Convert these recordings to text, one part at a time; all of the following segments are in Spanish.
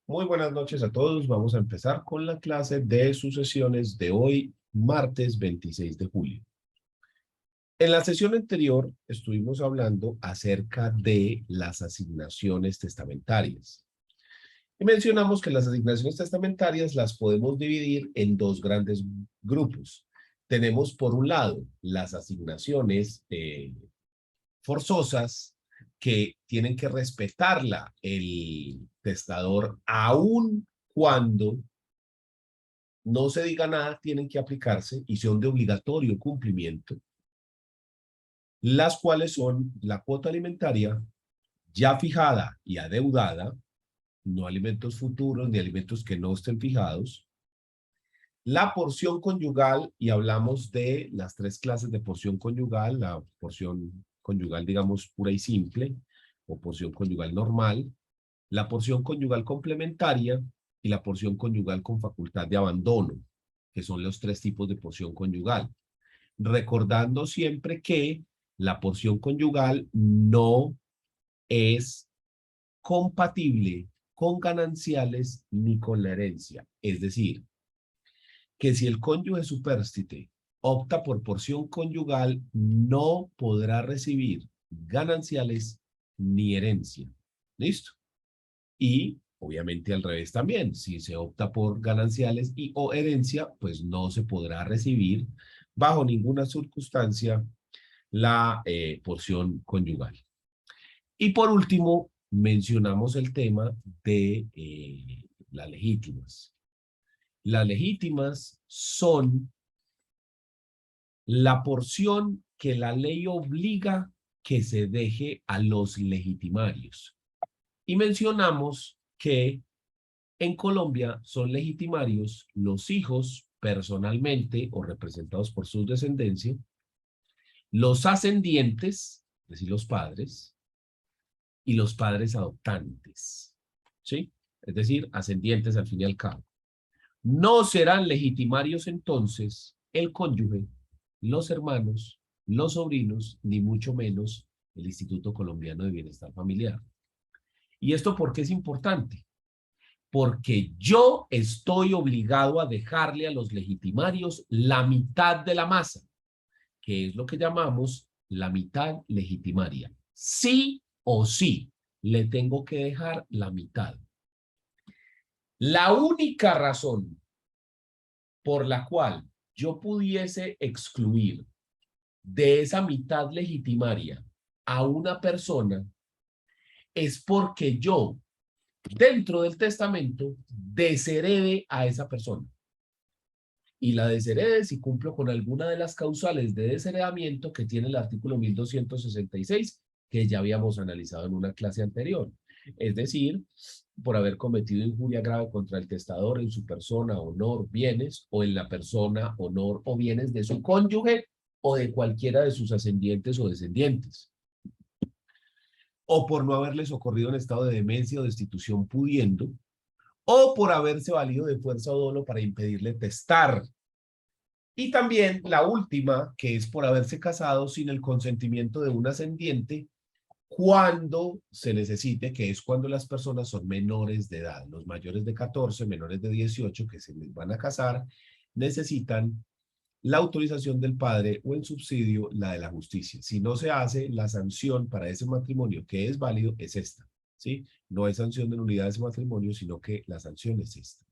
Muy buenas noches a todos. Vamos a empezar con la clase de sucesiones de hoy, martes 26 de julio. En la sesión anterior estuvimos hablando acerca de las asignaciones testamentarias. Y mencionamos que las asignaciones testamentarias las podemos dividir en dos grandes grupos. Tenemos por un lado las asignaciones forzosas que tienen que respetarla el testador aun cuando no se diga nada, tienen que aplicarse y son de obligatorio cumplimiento, las cuales son la cuota alimentaria ya fijada y adeudada, no alimentos futuros ni alimentos que no estén fijados, la porción conyugal, y hablamos de las tres clases de porción conyugal, la porción conyugal, digamos, pura y simple, o porción conyugal normal, la porción conyugal complementaria y la porción conyugal con facultad de abandono, que son los tres tipos de porción conyugal. Recordando siempre que la porción conyugal no es compatible con gananciales ni con la herencia. Es decir, que si el cónyuge supérstite opta por porción conyugal, no podrá recibir gananciales ni herencia. ¿Listo? Y obviamente al revés también, si se opta por gananciales y o herencia, pues no se podrá recibir bajo ninguna circunstancia la porción conyugal. Y por último, mencionamos el tema de las legítimas. Las legítimas son la porción que la ley obliga que se deje a los legitimarios. Y mencionamos que en Colombia son legitimarios los hijos personalmente o representados por su descendencia, los ascendientes, es decir, los padres, y los padres adoptantes, ¿sí? Es decir, ascendientes al fin y al cabo. No serán legitimarios entonces el cónyuge, los hermanos, los sobrinos, ni mucho menos el Instituto Colombiano de Bienestar Familiar. ¿Y esto por qué es importante? Porque yo estoy obligado a dejarle a los legitimarios la mitad de la masa, que es lo que llamamos la mitad legitimaria. Sí o sí, le tengo que dejar la mitad. La única razón por la cual yo pudiese excluir de esa mitad legitimaria a una persona es porque yo, dentro del testamento, desherede a esa persona. Y la desherede si cumplo con alguna de las causales de desheredamiento que tiene el artículo 1266, que ya habíamos analizado en una clase anterior. Es decir, por haber cometido injuria grave contra el testador en su persona, honor, bienes, o en la persona, honor o bienes de su cónyuge o de cualquiera de sus ascendientes o descendientes. O por no haberle socorrido en estado de demencia o destitución pudiendo, o por haberse valido de fuerza o dolo para impedirle testar. Y también la última, que es por haberse casado sin el consentimiento de un ascendiente cuando se necesite, que es cuando las personas son menores de edad. Los mayores de 14, menores de 18 que se les van a casar, necesitan la autorización del padre o en subsidio la de la justicia. Si no se hace, la sanción para ese matrimonio que es válido es esta, ¿sí? No hay sanción de nulidad de ese matrimonio, sino que la sanción es esta.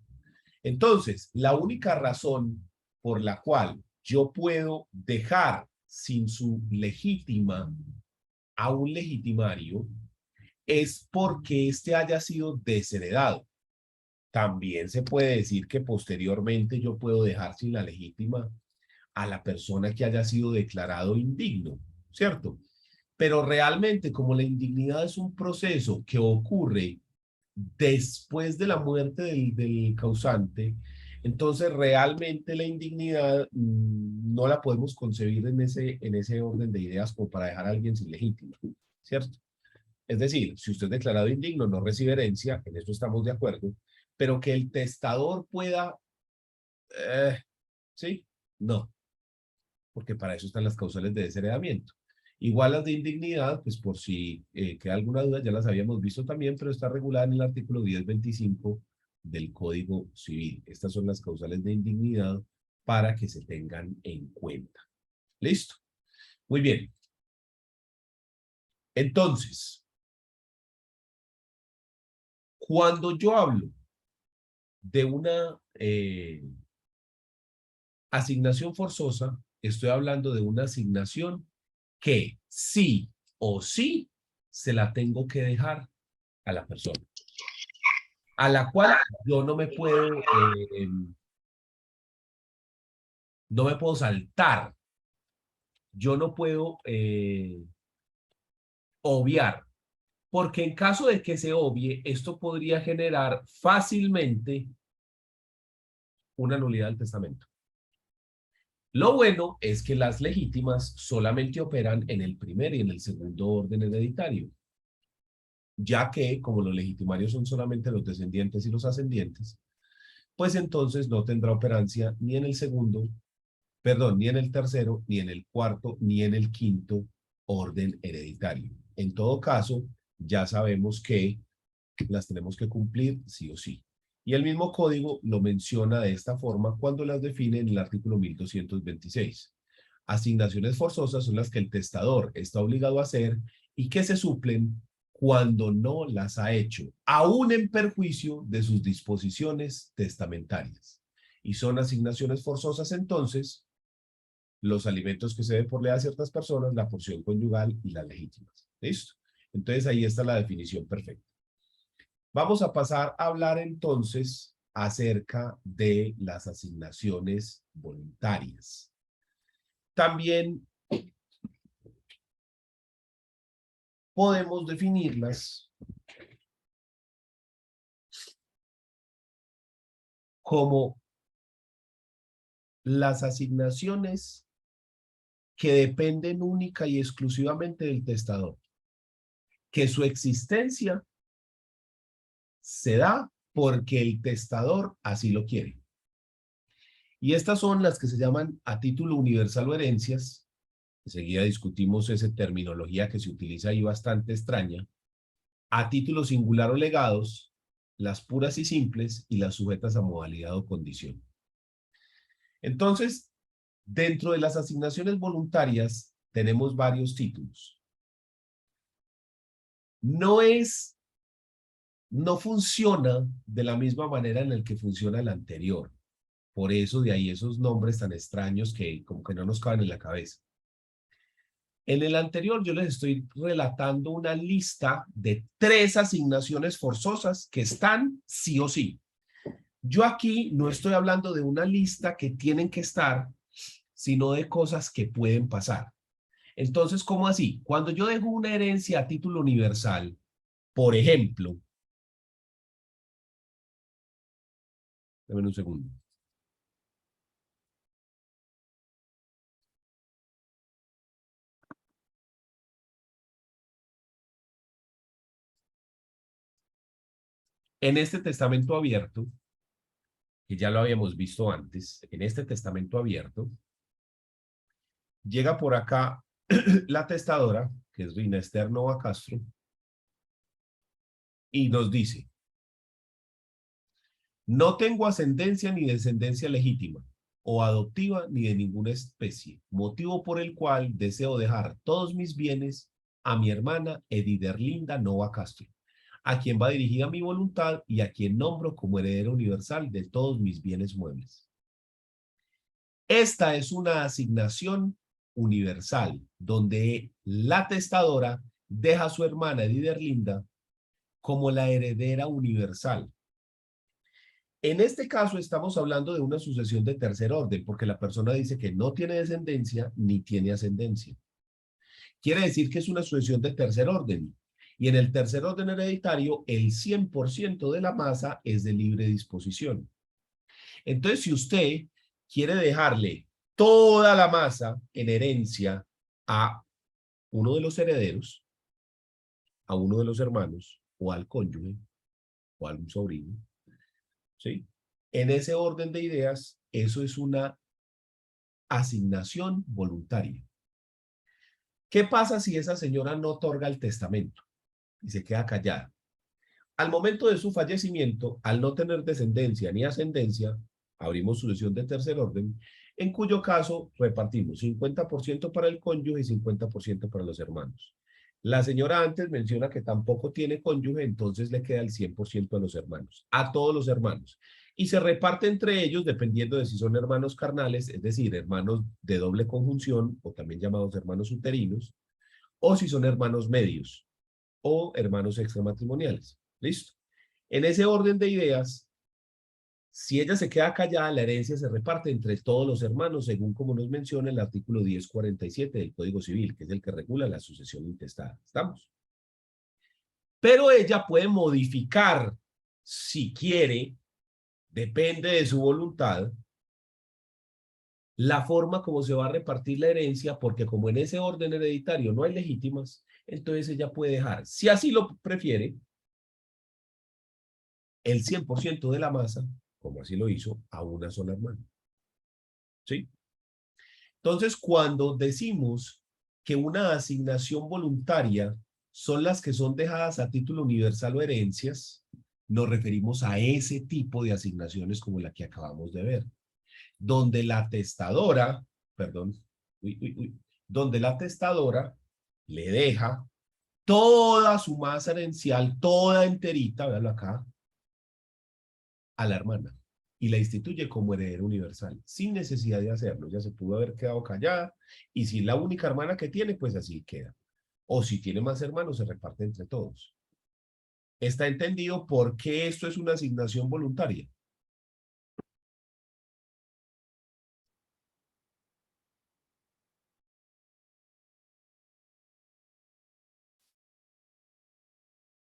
Entonces, la única razón por la cual yo puedo dejar sin su legítima a un legitimario es porque éste haya sido desheredado. También se puede decir que posteriormente yo puedo dejar sin la legítima a la persona que haya sido declarado indigno, ¿cierto? Pero realmente, como la indignidad es un proceso que ocurre después de la muerte del causante, entonces realmente la indignidad no la podemos concebir en ese orden de ideas como para dejar a alguien sin legítima, ¿cierto? Es decir, si usted es declarado indigno, no recibe herencia, en eso estamos de acuerdo, pero que el testador pueda, ¿sí? No, porque para eso están las causales de desheredamiento. Igual las de indignidad, pues por si queda alguna duda, ya las habíamos visto también, pero está regulada en el artículo 1025 del Código Civil. Estas son las causales de indignidad para que se tengan en cuenta. ¿Listo? Muy bien. Entonces, cuando yo hablo de una asignación forzosa, estoy hablando de una asignación que sí o sí se la tengo que dejar a la persona, a la cual yo no me puedo saltar, yo no puedo obviar, porque en caso de que se obvie, esto podría generar fácilmente una nulidad del testamento. Lo bueno es que las legítimas solamente operan en el primer y en el segundo orden hereditario, ya que como los legitimarios son solamente los descendientes y los ascendientes, pues entonces no tendrá operancia ni en el segundo, perdón, ni en el tercero, ni en el cuarto, ni en el quinto orden hereditario. En todo caso, ya sabemos que las tenemos que cumplir sí o sí. Y el mismo código lo menciona de esta forma cuando las define en el artículo 1226. Asignaciones forzosas son las que el testador está obligado a hacer y que se suplen cuando no las ha hecho, aún en perjuicio de sus disposiciones testamentarias. Y son asignaciones forzosas entonces los alimentos que se debe por ley a ciertas personas, la porción conyugal y las legítimas. ¿Listo? Entonces ahí está la definición perfecta. Vamos a pasar a hablar entonces acerca de las asignaciones voluntarias. También podemos definirlas como las asignaciones que dependen única y exclusivamente del testador, que su existencia se da porque el testador así lo quiere. Y estas son las que se llaman a título universal o herencias. Enseguida discutimos esa terminología que se utiliza ahí bastante extraña. A título singular o legados, las puras y simples y las sujetas a modalidad o condición. Entonces, dentro de las asignaciones voluntarias tenemos varios títulos. No funciona de la misma manera en el que funciona el anterior. Por eso de ahí esos nombres tan extraños que como que no nos caben en la cabeza. En el anterior yo les estoy relatando una lista de 3 asignaciones forzosas que están sí o sí. Yo aquí no estoy hablando de una lista que tienen que estar, sino de cosas que pueden pasar. Entonces, ¿cómo así? Cuando yo dejo una herencia a título universal, por ejemplo, dame un segundo. En este testamento abierto, que ya lo habíamos visto antes, en este testamento abierto, llega por acá la testadora, que es Rina Esther Nova Castro, y nos dice, no tengo ascendencia ni descendencia legítima o adoptiva ni de ninguna especie, motivo por el cual deseo dejar todos mis bienes a mi hermana Ediderlinda Nova Castro, a quien va dirigida mi voluntad y a quien nombro como heredero universal de todos mis bienes muebles. Esta es una asignación universal, donde la testadora deja a su hermana Ediderlinda como la heredera universal. En este caso estamos hablando de una sucesión de tercer orden, porque la persona dice que no tiene descendencia ni tiene ascendencia. Quiere decir que es una sucesión de tercer orden. Y en el tercer orden hereditario, el 100% de la masa es de libre disposición. Entonces, si usted quiere dejarle toda la masa en herencia a uno de los herederos, a uno de los hermanos, o al cónyuge, o a algún sobrino, ¿sí? En ese orden de ideas, eso es una asignación voluntaria. ¿Qué pasa si esa señora no otorga el testamento y se queda callada? Al momento de su fallecimiento, al no tener descendencia ni ascendencia, abrimos sucesión de tercer orden, en cuyo caso repartimos 50% para el cónyuge y 50% para los hermanos. La señora antes menciona que tampoco tiene cónyuge, entonces le queda el 100% a los hermanos, a todos los hermanos. Y se reparte entre ellos dependiendo de si son hermanos carnales, es decir, hermanos de doble conjunción, o también llamados hermanos uterinos, o si son hermanos medios o hermanos extramatrimoniales. ¿Listo? En ese orden de ideas, si ella se queda callada, la herencia se reparte entre todos los hermanos, según como nos menciona el artículo 1047 del Código Civil, que es el que regula la sucesión intestada. ¿Estamos? Pero ella puede modificar, si quiere, depende de su voluntad, la forma como se va a repartir la herencia, porque como en ese orden hereditario no hay legítimas, entonces ella puede dejar, si así lo prefiere, el 100% de la masa, como así lo hizo, a una sola hermana. ¿Sí? Entonces, cuando decimos que una asignación voluntaria son las que son dejadas a título universal o herencias, nos referimos a ese tipo de asignaciones como la que acabamos de ver, donde la testadora, perdón, donde la testadora le deja toda su masa herencial, toda enterita, véanlo acá, a la hermana y la instituye como heredera universal, sin necesidad de hacerlo. Ya se pudo haber quedado callada y si es la única hermana que tiene, pues así queda. O si tiene más hermanos, se reparte entre todos. ¿Está entendido por qué esto es una asignación voluntaria?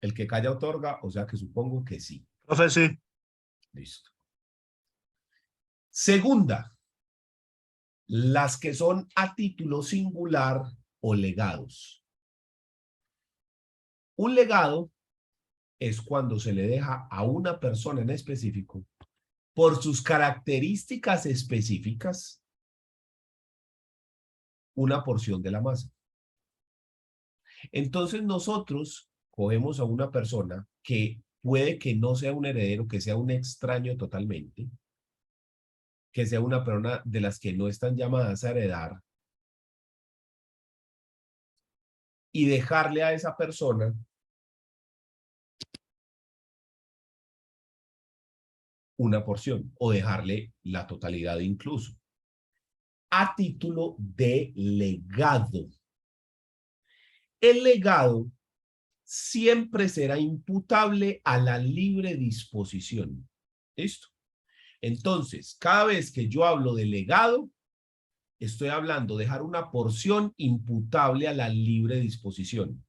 El que calla otorga, o sea que supongo que sí. Profe, sí. Listo. Segunda, las que son a título singular o legados. Un legado es cuando se le deja a una persona en específico, por sus características específicas, una porción de la masa. Entonces nosotros cogemos a una persona que puede que no sea un heredero, que sea un extraño totalmente, que sea una persona de las que no están llamadas a heredar, y dejarle a esa persona una porción o dejarle la totalidad incluso, a título de legado. El legado siempre será imputable a la libre disposición. ¿Listo? Entonces, cada vez que yo hablo de legado, estoy hablando de dejar una porción imputable a la libre disposición.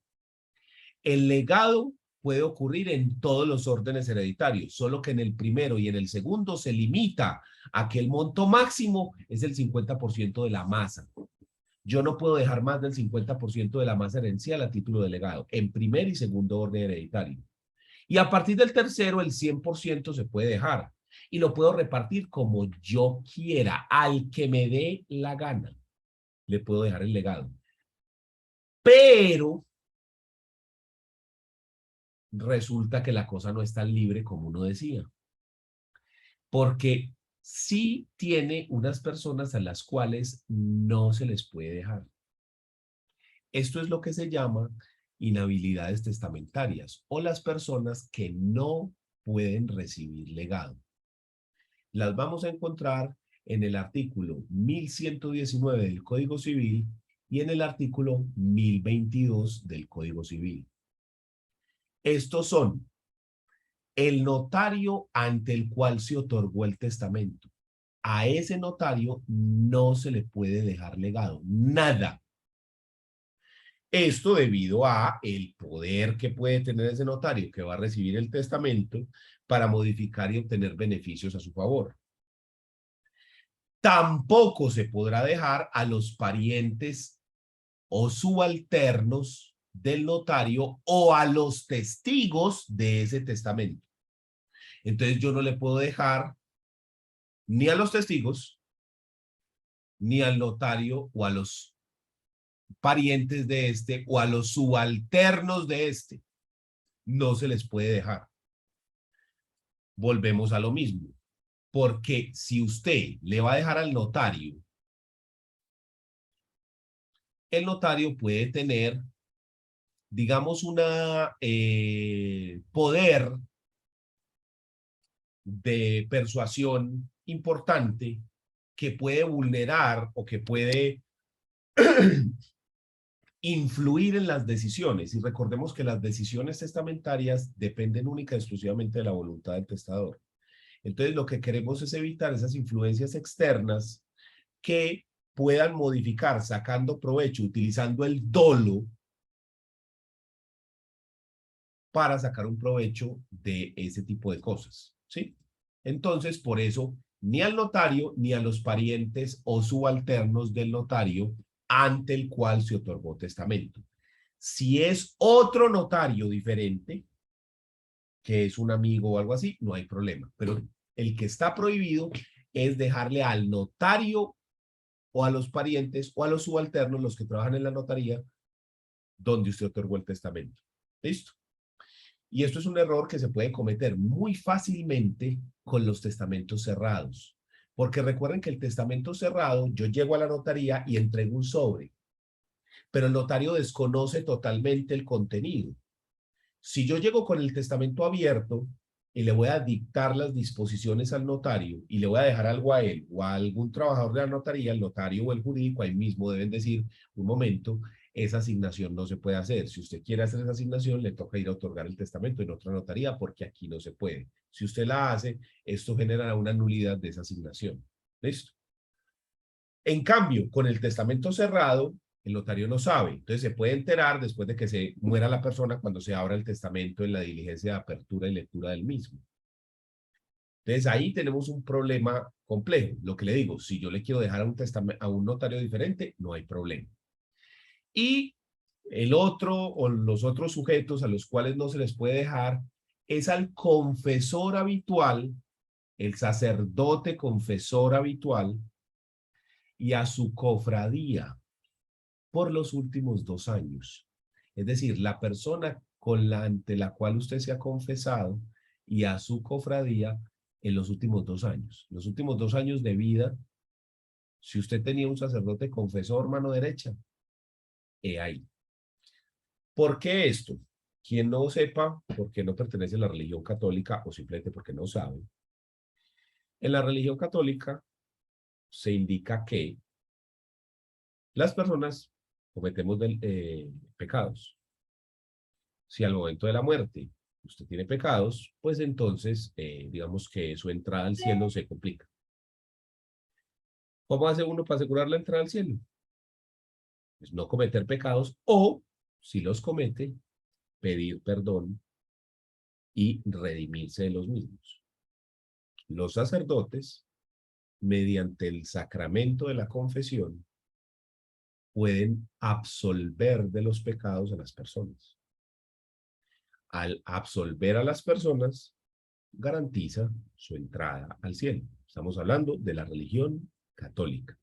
El legado puede ocurrir en todos los órdenes hereditarios, solo que en el primero y en el segundo se limita a que el monto máximo es el 50% de la masa. Yo no puedo dejar más del 50% de la masa herencial a título de legado, en primer y segundo orden hereditario. Y a partir del tercero, el 100% se puede dejar. Y lo puedo repartir como yo quiera, al que me dé la gana. Le puedo dejar el legado. Pero resulta que la cosa no es tan libre como uno decía. Porque sí tiene unas personas a las cuales no se les puede dejar. Esto es lo que se llama inhabilidades testamentarias o las personas que no pueden recibir legado. Las vamos a encontrar en el artículo 1119 del Código Civil y en el artículo 1022 del Código Civil. Estos son el notario ante el cual se otorgó el testamento. A ese notario no se le puede dejar legado, nada. Esto debido a el poder que puede tener ese notario que va a recibir el testamento para modificar y obtener beneficios a su favor. Tampoco se podrá dejar a los parientes o subalternos del notario o a los testigos de ese testamento. Entonces yo no le puedo dejar ni a los testigos, ni al notario o a los parientes de este o a los subalternos de este. No se les puede dejar. Volvemos a lo mismo. Porque si usted le va a dejar al notario, el notario puede tener, digamos, una poder de persuasión importante que puede vulnerar o que puede influir en las decisiones. Y recordemos que las decisiones testamentarias dependen única y exclusivamente de la voluntad del testador. Entonces, lo que queremos es evitar esas influencias externas que puedan modificar, sacando provecho, utilizando el dolo para sacar un provecho de ese tipo de cosas, ¿sí? Entonces, por eso, ni al notario ni a los parientes o subalternos del notario ante el cual se otorgó testamento. Si es otro notario diferente, que es un amigo o algo así, no hay problema. Pero el que está prohibido es dejarle al notario o a los parientes o a los subalternos, los que trabajan en la notaría, donde usted otorgó el testamento. ¿Listo? Y esto es un error que se puede cometer muy fácilmente con los testamentos cerrados. Porque recuerden que el testamento cerrado, yo llego a la notaría y entrego un sobre, pero el notario desconoce totalmente el contenido. Si yo llego con el testamento abierto y le voy a dictar las disposiciones al notario y le voy a dejar algo a él o a algún trabajador de la notaría, el notario o el jurídico ahí mismo deben decir, un momento, esa asignación no se puede hacer. Si usted quiere hacer esa asignación, le toca ir a otorgar el testamento en otra notaría porque aquí no se puede. Si usted la hace, esto generará una nulidad de esa asignación. ¿Listo? En cambio, con el testamento cerrado, el notario no sabe. Entonces se puede enterar después de que se muera la persona cuando se abra el testamento en la diligencia de apertura y lectura del mismo. Entonces ahí tenemos un problema complejo. Lo que le digo, si yo le quiero dejar a un notario diferente, no hay problema. Y el otro o los otros sujetos a los cuales no se les puede dejar es al confesor habitual, el sacerdote confesor habitual y a su cofradía por los últimos 2 años. Es decir, la persona ante la cual usted se ha confesado y a su cofradía en los últimos 2 años. Los últimos 2 años de vida, si usted tenía un sacerdote confesor mano derecha, ahí. ¿Por qué esto? Quien no sepa por qué no pertenece a la religión católica o simplemente porque no sabe, en la religión católica se indica que las personas cometemos pecados. Si al momento de la muerte usted tiene pecados, pues entonces digamos que su entrada al cielo se complica. ¿Cómo hace uno para asegurar la entrada al cielo? Pues no cometer pecados o, si los comete, pedir perdón y redimirse de los mismos. Los sacerdotes, mediante el sacramento de la confesión, pueden absolver de los pecados a las personas. Al absolver a las personas, garantiza su entrada al cielo. Estamos hablando de la religión católica,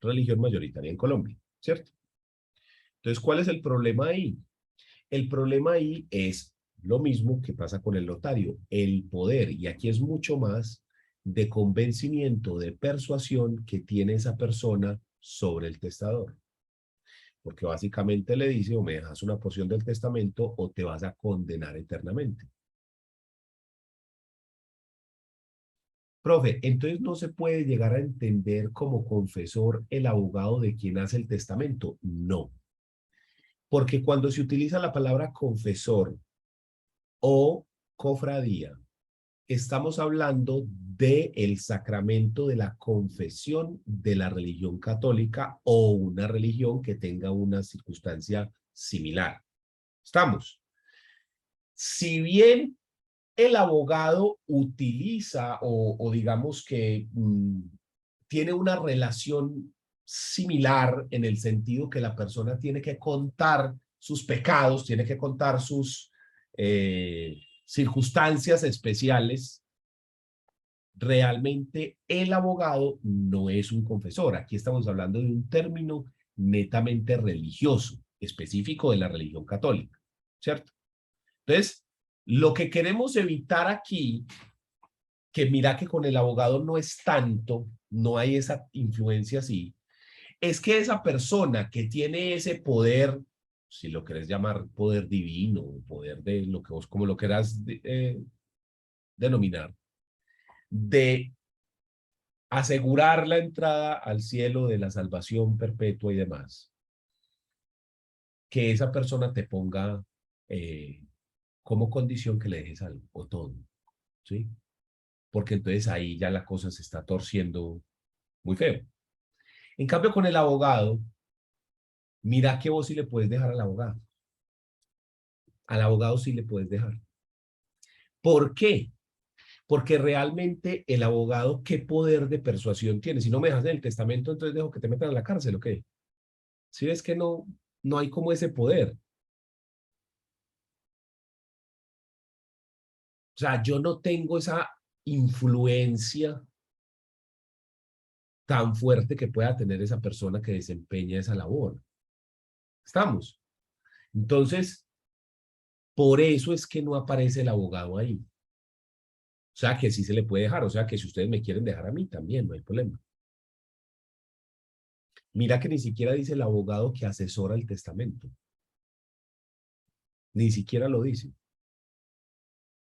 religión mayoritaria en Colombia, ¿cierto? Entonces, ¿cuál es el problema ahí? El problema ahí es lo mismo que pasa con el notario, el poder, y aquí es mucho más de convencimiento, de persuasión que tiene esa persona sobre el testador. Porque básicamente le dice, o me dejas una porción del testamento o te vas a condenar eternamente. Profe, entonces no se puede llegar a entender como confesor el abogado de quien hace el testamento. No. Porque cuando se utiliza la palabra confesor o cofradía, estamos hablando del sacramento de la confesión de la religión católica o una religión que tenga una circunstancia similar. ¿Estamos? Si bien el abogado utiliza o digamos que tiene una relación similar en el sentido que la persona tiene que contar sus pecados, tiene que contar sus circunstancias especiales. Realmente el abogado no es un confesor. Aquí estamos hablando de un término netamente religioso, específico de la religión católica, ¿cierto? Entonces, lo que queremos evitar aquí, que mira que con el abogado no es tanto, no hay esa influencia así, es que esa persona que tiene ese poder, si lo querés llamar poder divino, poder de lo que vos como lo quieras denominar, de asegurar la entrada al cielo de la salvación perpetua y demás, que esa persona te ponga como condición que le dejes algo o todo, ¿sí? Porque entonces ahí ya la cosa se está torciendo muy feo. En cambio, con el abogado, mira que vos sí le puedes dejar al abogado. Al abogado sí le puedes dejar. ¿Por qué? Porque realmente el abogado, ¿qué poder de persuasión tiene? Si no me dejas en el testamento, entonces dejo que te metan a la cárcel, ¿o qué? Si ves que no hay como ese poder. O sea, yo no tengo esa influencia tan fuerte que pueda tener esa persona que desempeña esa labor. ¿Estamos? Entonces, por eso es que no aparece el abogado ahí. O sea, que sí se le puede dejar. O sea, que si ustedes me quieren dejar a mí, también no hay problema. Mira que ni siquiera dice el abogado que asesora el testamento. Ni siquiera lo dice.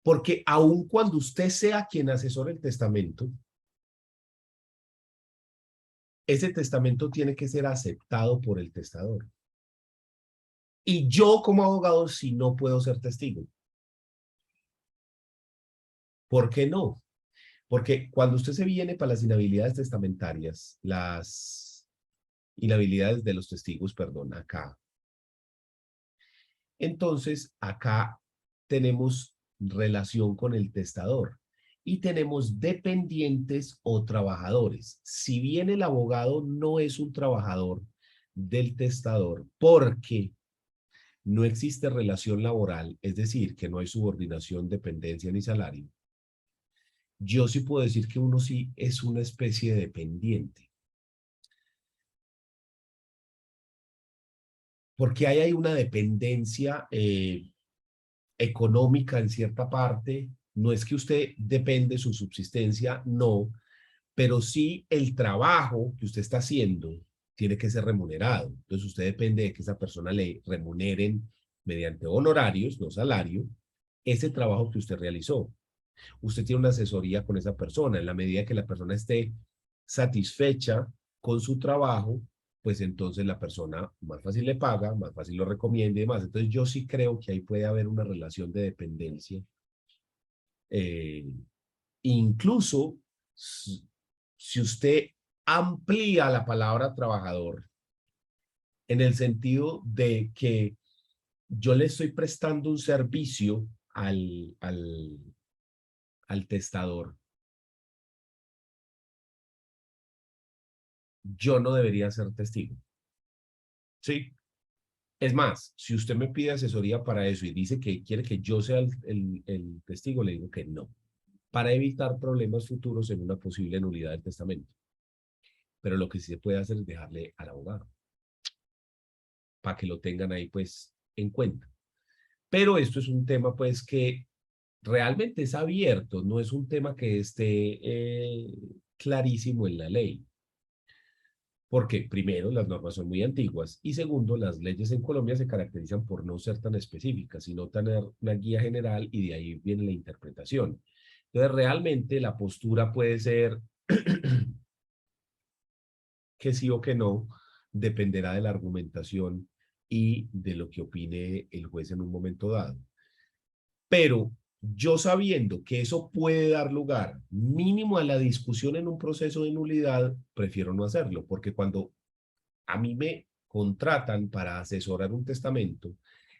Porque aun cuando usted sea quien asesore el testamento, ese testamento tiene que ser aceptado por el testador. Y yo como abogado sí no puedo ser testigo. ¿Por qué no? Porque cuando usted se viene para las inhabilidades testamentarias, las inhabilidades de los testigos, perdón, acá. Entonces, acá tenemos relación con el testador y tenemos dependientes o trabajadores. Si bien el abogado no es un trabajador del testador, porque no existe relación laboral, es decir, que no hay subordinación, dependencia ni salario, yo sí puedo decir que uno sí es una especie de dependiente. Porque hay una dependencia económica en cierta parte. No es que usted depende de su subsistencia, no, pero sí el trabajo que usted está haciendo tiene que ser remunerado. Entonces usted depende de que esa persona le remuneren mediante honorarios, no salario, ese trabajo que usted realizó. Usted tiene una asesoría con esa persona. En la medida que la persona esté satisfecha con su trabajo, pues entonces la persona más fácil le paga, más fácil lo recomienda y demás. Entonces yo sí creo que ahí puede haber una relación de dependencia. Eh, incluso si usted amplía la palabra trabajador en el sentido de que yo le estoy prestando un servicio al testador, yo no debería ser testigo. ¿Sí? Es más, si usted me pide asesoría para eso y dice que quiere que yo sea el testigo, le digo que no, para evitar problemas futuros en una posible nulidad del testamento. Pero lo que sí se puede hacer es dejarle al abogado, para que lo tengan ahí pues en cuenta. Pero esto es un tema pues que realmente es abierto, no es un tema que esté clarísimo en la ley. Porque primero, las normas son muy antiguas y segundo, las leyes en Colombia se caracterizan por no ser tan específicas, sino tener una guía general y de ahí viene la interpretación. Entonces, realmente la postura puede ser que sí o que no, dependerá de la argumentación y de lo que opine el juez en un momento dado. Pero yo sabiendo que eso puede dar lugar mínimo a la discusión en un proceso de nulidad, prefiero no hacerlo, porque cuando a mí me contratan para asesorar un testamento,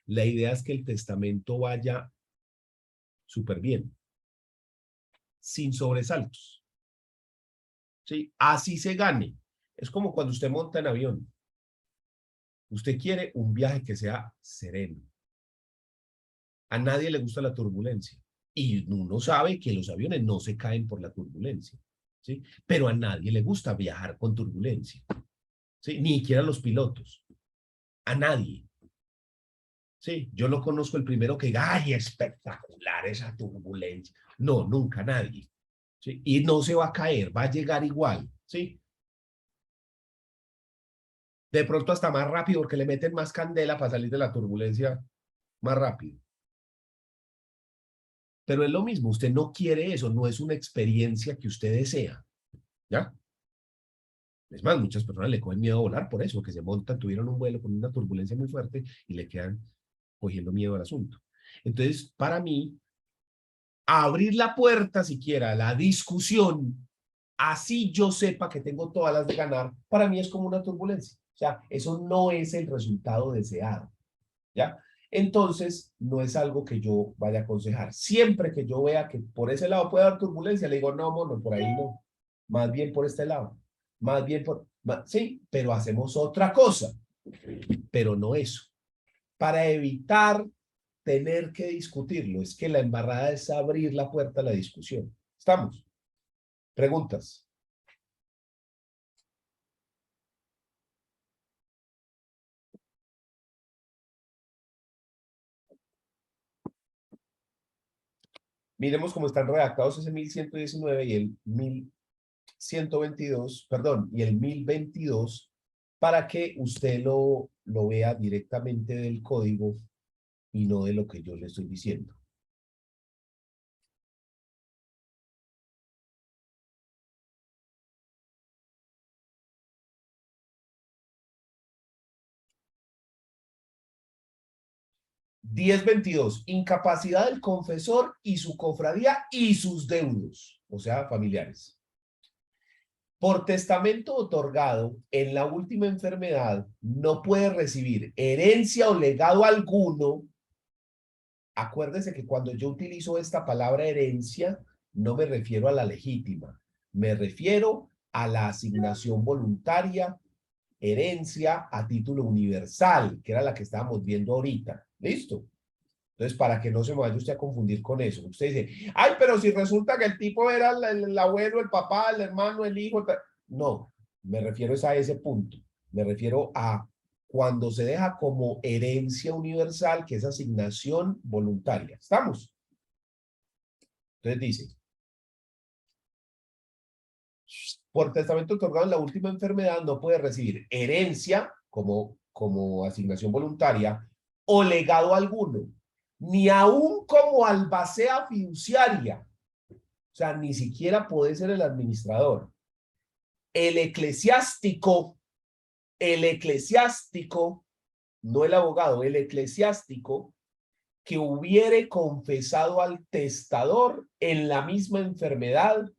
la idea es que el testamento vaya súper bien, sin sobresaltos. ¿Sí? Así se gane. Es como cuando usted monta en avión. Usted quiere un viaje que sea sereno. A nadie le gusta la turbulencia. Y uno sabe que los aviones no se caen por la turbulencia. ¿Sí? Pero a nadie le gusta viajar con turbulencia. ¿sí? Ni siquiera los pilotos, a nadie. Sí, yo no conozco el primero que diga, ay, espectacular esa turbulencia. No, nunca nadie. ¿Sí? Y no se va a caer, va a llegar igual. ¿Sí? De pronto hasta más rápido porque le meten más candela para salir de la turbulencia más rápido. Pero es lo mismo, usted no quiere eso, no es una experiencia que usted desea. ¿Ya? Es más, muchas personas le cogen miedo a volar por eso, que se montan, tuvieron un vuelo con una turbulencia muy fuerte y le quedan cogiendo miedo al asunto. Entonces, para mí, abrir la puerta siquiera a la discusión, así yo sepa que tengo todas las de ganar, para mí es como una turbulencia. O sea, eso no es el resultado deseado. ¿Ya? Entonces, no es algo que yo vaya a aconsejar. Siempre que yo vea que por ese lado puede haber turbulencia, le digo, no, mono, por ahí no. Más bien por este lado. Más bien por... sí, pero hacemos otra cosa, pero no eso. Para evitar tener que discutirlo. Es que la embarrada es abrir la puerta a la discusión. ¿Estamos? Preguntas. Miremos cómo están redactados ese 1119 y el 1122, perdón, y el 1022 para que usted lo vea directamente del código y no de lo que yo le estoy diciendo. Diez veintidós, incapacidad del confesor y su cofradía y sus deudos, o sea, familiares. Por testamento otorgado en la última enfermedad, no puede recibir herencia o legado alguno. Acuérdese que cuando yo utilizo esta palabra herencia, no me refiero a la legítima, me refiero a la asignación voluntaria, herencia a título universal, que era la que estábamos viendo ahorita. ¿Listo? Entonces, para que no se me vaya usted a confundir con eso. Usted dice, ay, pero si resulta que el tipo era el abuelo, el papá, el hermano, el hijo. No, me refiero es a ese punto. Me refiero a cuando se deja como herencia universal, que es asignación voluntaria. ¿Estamos? Entonces dice, por testamento otorgado en la última enfermedad no puede recibir herencia como asignación voluntaria o legado alguno, ni aún como albacea fiduciaria. O sea, ni siquiera puede ser el administrador. El eclesiástico, no el abogado, el eclesiástico que hubiere confesado al testador en la misma enfermedad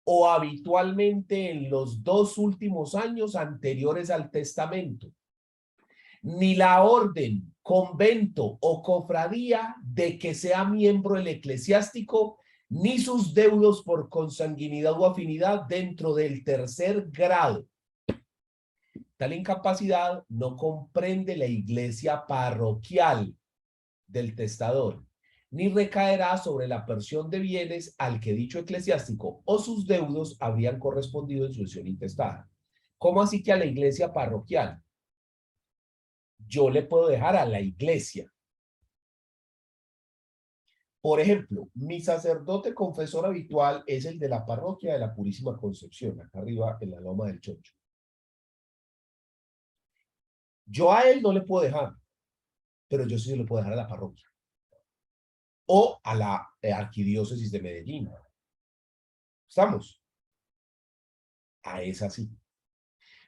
o habitualmente en los 2 últimos años anteriores al testamento, ni la orden, convento o cofradía de que sea miembro el eclesiástico, ni sus deudos por consanguinidad o afinidad dentro del tercer grado. Tal incapacidad no comprende la iglesia parroquial del testador, ni recaerá sobre la porción de bienes al que dicho eclesiástico o sus deudos habrían correspondido en sucesión intestada. ¿Cómo así que a la iglesia parroquial? Yo le puedo dejar a la iglesia. Por ejemplo, mi sacerdote confesor habitual es el de la parroquia de la Purísima Concepción, acá arriba en la Loma del Chocho. Yo a él no le puedo dejar, pero yo sí le puedo dejar a la parroquia o a la arquidiócesis de Medellín. ¿Estamos? A esa sí.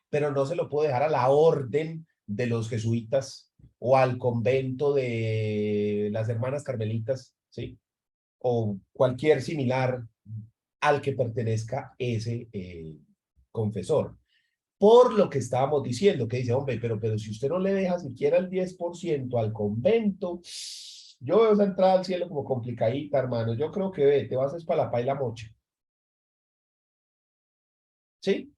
Pero no se lo puedo dejar a la orden de los jesuitas o al convento de las hermanas carmelitas, ¿sí? O cualquier similar al que pertenezca ese confesor. Por lo que estábamos diciendo, que dice, hombre, pero si usted no le deja siquiera el 10% al convento, yo veo esa entrada al cielo como complicadita, hermano. Yo creo que te vas a para la pa y la mocha. ¿Sí?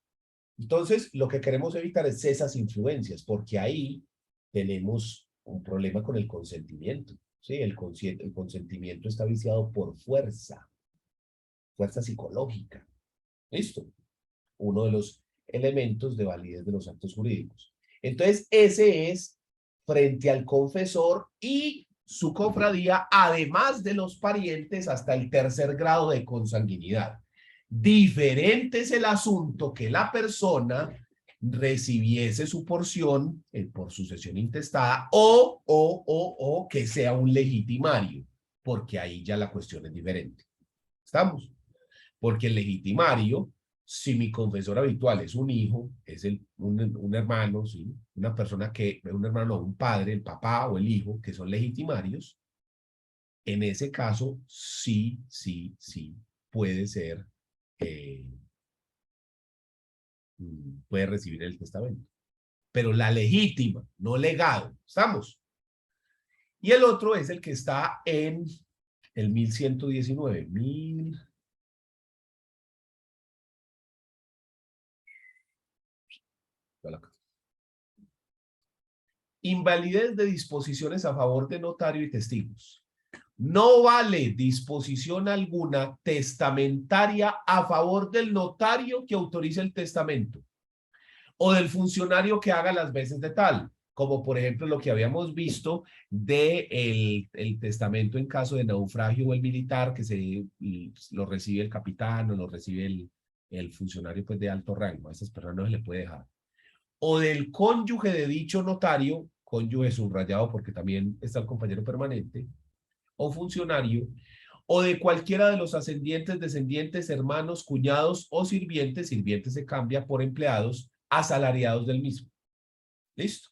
Entonces, lo que queremos evitar es esas influencias, porque ahí tenemos un problema con el consentimiento. ¿Sí? El consentimiento está viciado por fuerza, fuerza psicológica. ¿Listo? Uno de los elementos de validez de los actos jurídicos. Entonces, ese es frente al confesor y su cofradía, además de los parientes hasta el tercer grado de consanguinidad. Diferente es el asunto que la persona recibiese su porción por sucesión intestada o que sea un legitimario, porque ahí ya la cuestión es diferente. ¿Estamos? Porque el legitimario, si mi confesor habitual es un hijo, es un hermano, ¿sí? Una persona que, un hermano, un padre, el papá o el hijo, que son legitimarios, en ese caso sí puede ser, eh, puede recibir el testamento. Pero la legítima, no legado. ¿Estamos? Y el otro es el que está en el 1119. Invalidez de disposiciones a favor de notario y testigos. No vale disposición alguna testamentaria a favor del notario que autorice el testamento o del funcionario que haga las veces de tal, como por ejemplo lo que habíamos visto de el testamento en caso de naufragio o el militar, que lo recibe el capitán o lo recibe el funcionario pues, de alto rango. A esas personas no se le puede dejar. O del cónyuge de dicho notario, cónyuge subrayado porque también está el compañero permanente, o funcionario, o de cualquiera de los ascendientes, descendientes, hermanos, cuñados o sirvientes, sirvientes se cambia por empleados, asalariados del mismo. ¿Listo?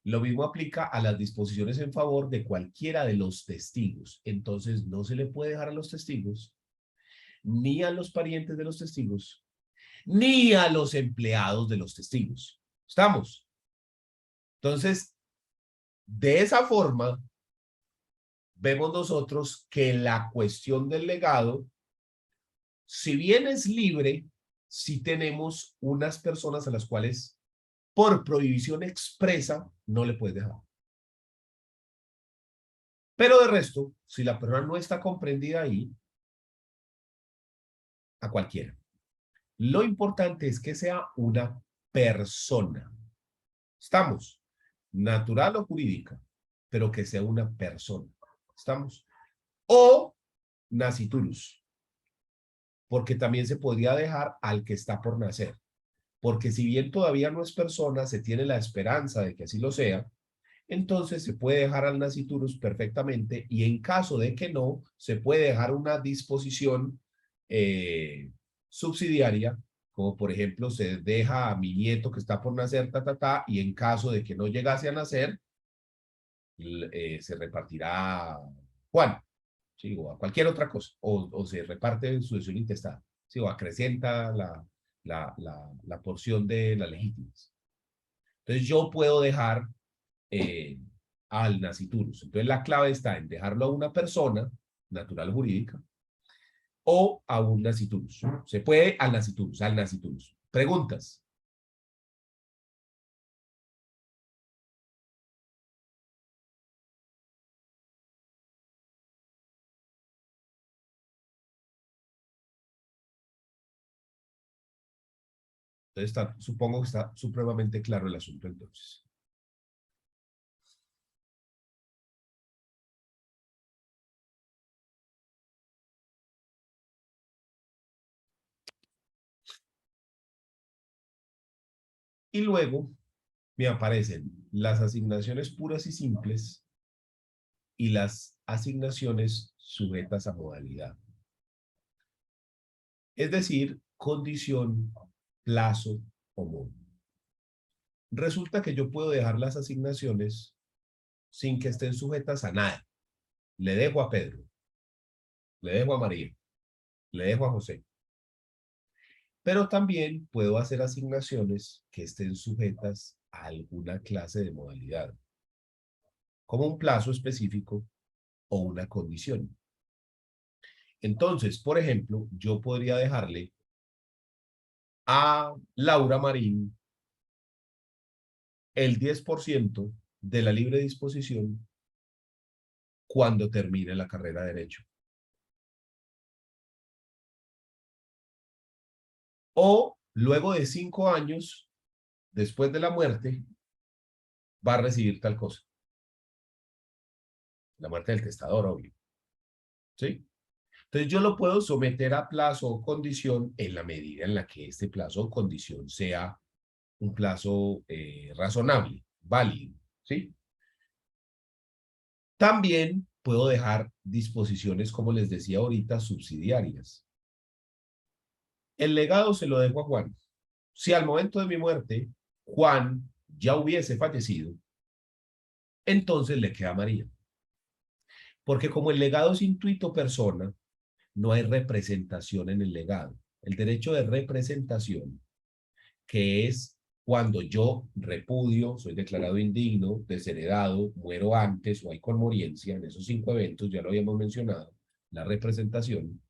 Lo mismo aplica a las disposiciones en favor de cualquiera de los testigos. Entonces, no se le puede dejar a los testigos, ni a los parientes de los testigos, ni a los empleados de los testigos. ¿Estamos? Entonces, de esa forma, vemos nosotros que la cuestión del legado, si bien es libre, sí tenemos unas personas a las cuales por prohibición expresa no le puedes dejar. Pero de resto, si la persona no está comprendida ahí, a cualquiera. Lo importante es que sea una persona. ¿Estamos? Natural o jurídica, pero que sea una persona. ¿Estamos? O nasciturus, porque también se podría dejar al que está por nacer. Porque si bien todavía no es persona, se tiene la esperanza de que así lo sea, entonces se puede dejar al nasciturus perfectamente y en caso de que no, se puede dejar una disposición subsidiaria, como por ejemplo se deja a mi nieto que está por nacer, y en caso de que no llegase a nacer, se repartirá a Juan, ¿sí? O a cualquier otra cosa, o se reparte en sucesión intestada, ¿sí? O acrecienta la porción de las legítimas. Entonces yo puedo dejar eh, al nasciturus. Entonces la clave está en dejarlo a una persona natural jurídica o a un nasciturus. Se puede al nasciturus, al nasciturus. Preguntas. Entonces supongo que está supremamente claro el asunto entonces. Y luego me aparecen las asignaciones puras y simples y las asignaciones sujetas a modalidad. Es decir, condición, plazo o modo. Resulta que yo puedo dejar las asignaciones sin que estén sujetas a nada. Le dejo a Pedro, le dejo a María, le dejo a José. Pero también puedo hacer asignaciones que estén sujetas a alguna clase de modalidad, como un plazo específico o una condición. Entonces, por ejemplo, yo podría dejarle a Laura Marín el 10% de la libre disposición cuando termine la carrera de Derecho. O luego de 5 años, después de la muerte, va a recibir tal cosa. La muerte del testador, obvio. ¿Sí? Entonces yo lo puedo someter a plazo o condición en la medida en la que este plazo o condición sea un plazo razonable, válido. ¿Sí? También puedo dejar disposiciones, como les decía ahorita, subsidiarias. El legado se lo dejo a Juan. Si al momento de mi muerte Juan ya hubiese fallecido, entonces le queda a María. Porque como el legado es intuito persona, no hay representación en el legado. El derecho de representación, que es cuando yo repudio, soy declarado indigno, desheredado, muero antes o hay conmoriencia, en esos 5 eventos, ya lo habíamos mencionado, la representación,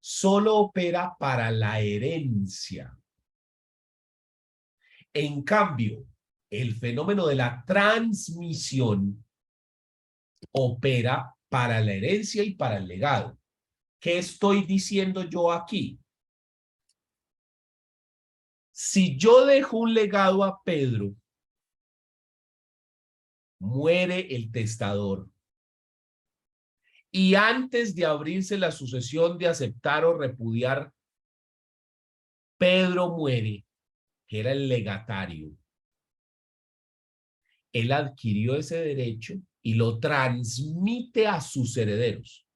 solo opera para la herencia. En cambio, el fenómeno de la transmisión opera para la herencia y para el legado. ¿Qué estoy diciendo yo aquí? Si yo dejo un legado a Pedro, muere el testador. Y antes de abrirse la sucesión de aceptar o repudiar, Pedro muere, que era el legatario. Él adquirió ese derecho y lo transmite a sus herederos.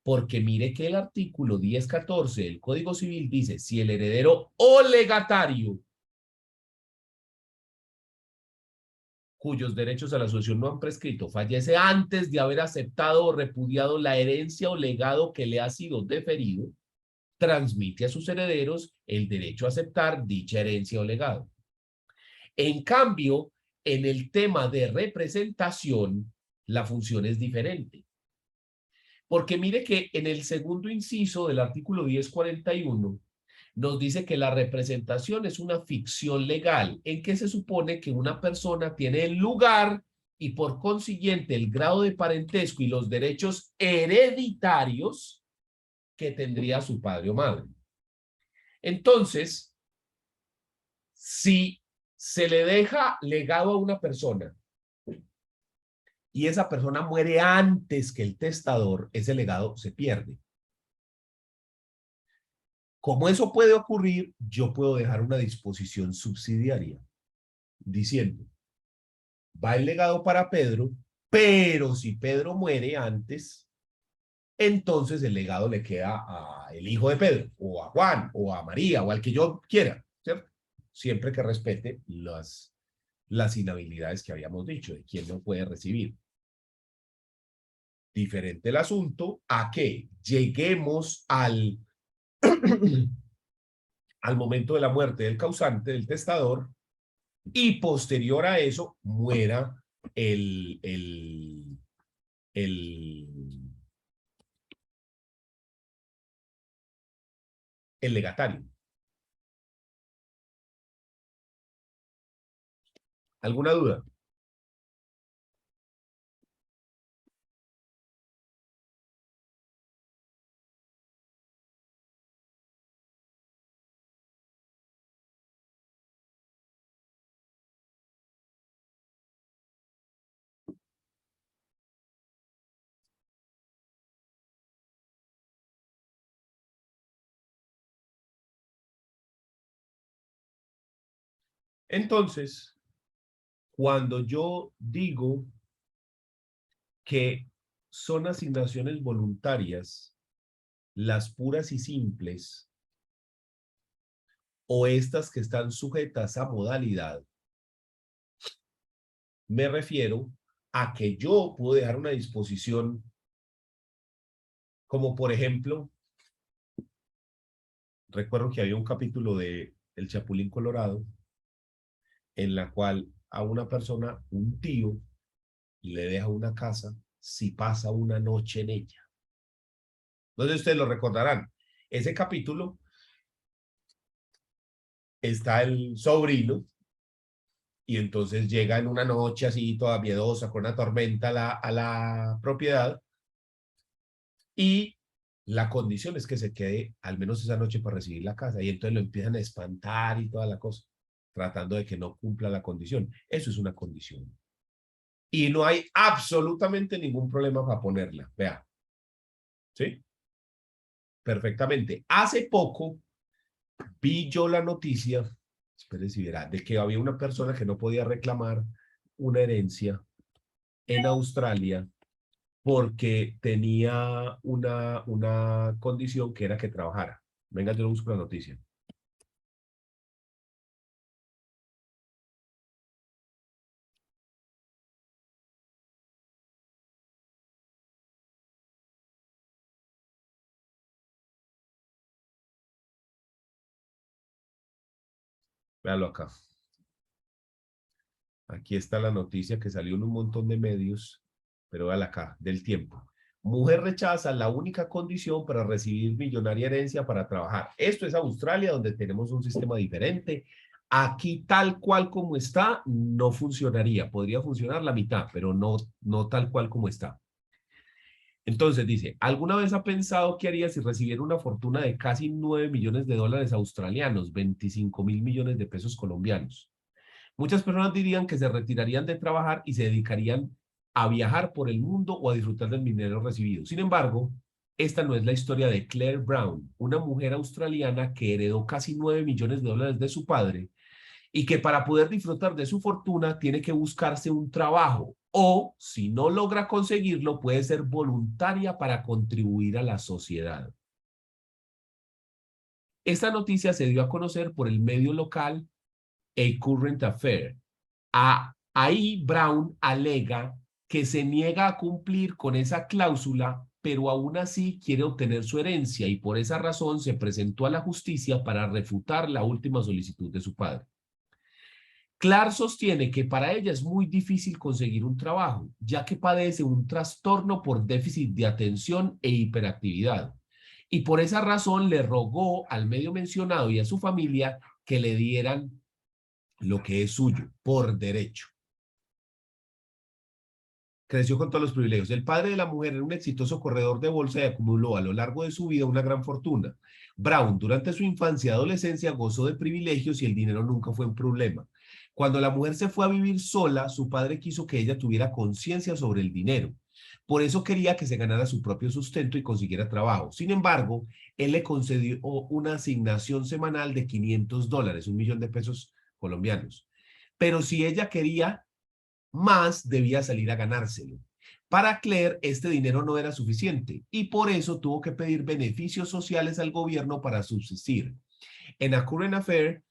Porque mire que el artículo 1014 del Código Civil dice, si el heredero o legatario cuyos derechos a la sucesión no han prescrito fallece antes de haber aceptado o repudiado la herencia o legado que le ha sido deferido, transmite a sus herederos el derecho a aceptar dicha herencia o legado. En cambio, en el tema de representación, la función es diferente. Porque mire que en el segundo inciso del artículo 1041 nos dice que la representación es una ficción legal en que se supone que una persona tiene el lugar y por consiguiente el grado de parentesco y los derechos hereditarios que tendría su padre o madre. Entonces, si se le deja legado a una persona y esa persona muere antes que el testador, ese legado se pierde. Como eso puede ocurrir, yo puedo dejar una disposición subsidiaria diciendo, va el legado para Pedro, pero si Pedro muere antes, entonces el legado le queda al hijo de Pedro, o a Juan, o a María, o al que yo quiera, ¿cierto? Siempre que respete las inhabilidades que habíamos dicho, de quién no puede recibir. Diferente el asunto a que lleguemos al momento de la muerte del causante, del testador, y posterior a eso muera el, el, el, el legatario. ¿Alguna duda? Entonces, cuando yo digo que son asignaciones voluntarias, las puras y simples, o estas que están sujetas a modalidad, me refiero a que yo puedo dejar una disposición, como por ejemplo, recuerdo que había un capítulo de El Chapulín Colorado, en la cual a una persona, un tío, le deja una casa si pasa una noche en ella. Entonces ustedes lo recordarán. Ese capítulo está el sobrino y entonces llega en una noche así toda miedosa con una tormenta a la propiedad y La condición es que se quede al menos esa noche para recibir la casa y entonces lo empiezan a espantar y toda la cosa, tratando de que no cumpla la condición. Eso es una condición. Y no hay absolutamente ningún problema para ponerla. Vea, ¿sí? Perfectamente. Hace poco vi yo la noticia, espere si verá, de que había una persona que no podía reclamar una herencia en Australia porque tenía una condición que era que trabajara. Venga, yo lo busco la noticia. Véalo acá. Aquí está la noticia que salió en un montón de medios, pero véala acá, del Tiempo. Mujer rechaza la única condición para recibir millonaria herencia para trabajar. Esto es Australia, donde tenemos un sistema diferente. Aquí, tal cual como está, no funcionaría. Podría funcionar la mitad, pero no tal cual como está. Entonces dice, ¿alguna vez ha pensado qué haría si recibiera una fortuna de casi 9 millones de dólares australianos, 25.000 millones de pesos colombianos? Muchas personas dirían que se retirarían de trabajar y se dedicarían a viajar por el mundo o a disfrutar del dinero recibido. Sin embargo, esta no es la historia de Claire Brown, una mujer australiana que heredó casi 9 millones de dólares de su padre y que para poder disfrutar de su fortuna tiene que buscarse un trabajo o, si no logra conseguirlo, puede ser voluntaria para contribuir a la sociedad. Esta noticia se dio a conocer por el medio local A Current Affair. Ahí Brown alega que se niega a cumplir con esa cláusula, pero aún así quiere obtener su herencia y por esa razón se presentó a la justicia para refutar la última solicitud de su padre. Clark sostiene que para ella es muy difícil conseguir un trabajo, ya que padece un trastorno por déficit de atención e hiperactividad. Y por esa razón le rogó al medio mencionado y a su familia que le dieran lo que es suyo por derecho. Creció con todos los privilegios. El padre de la mujer era un exitoso corredor de bolsa y acumuló a lo largo de su vida una gran fortuna. Brown, durante su infancia y adolescencia, gozó de privilegios y el dinero nunca fue un problema. Cuando la mujer se fue a vivir sola, su padre quiso que ella tuviera conciencia sobre el dinero. Por eso quería que se ganara su propio sustento y consiguiera trabajo. Sin embargo, él le concedió una asignación semanal de $500, 1 millón de pesos colombianos. Pero si ella quería más debía salir a ganárselo. Para Claire, este dinero no era suficiente y por eso tuvo que pedir beneficios sociales al gobierno para subsistir. En A Current Affair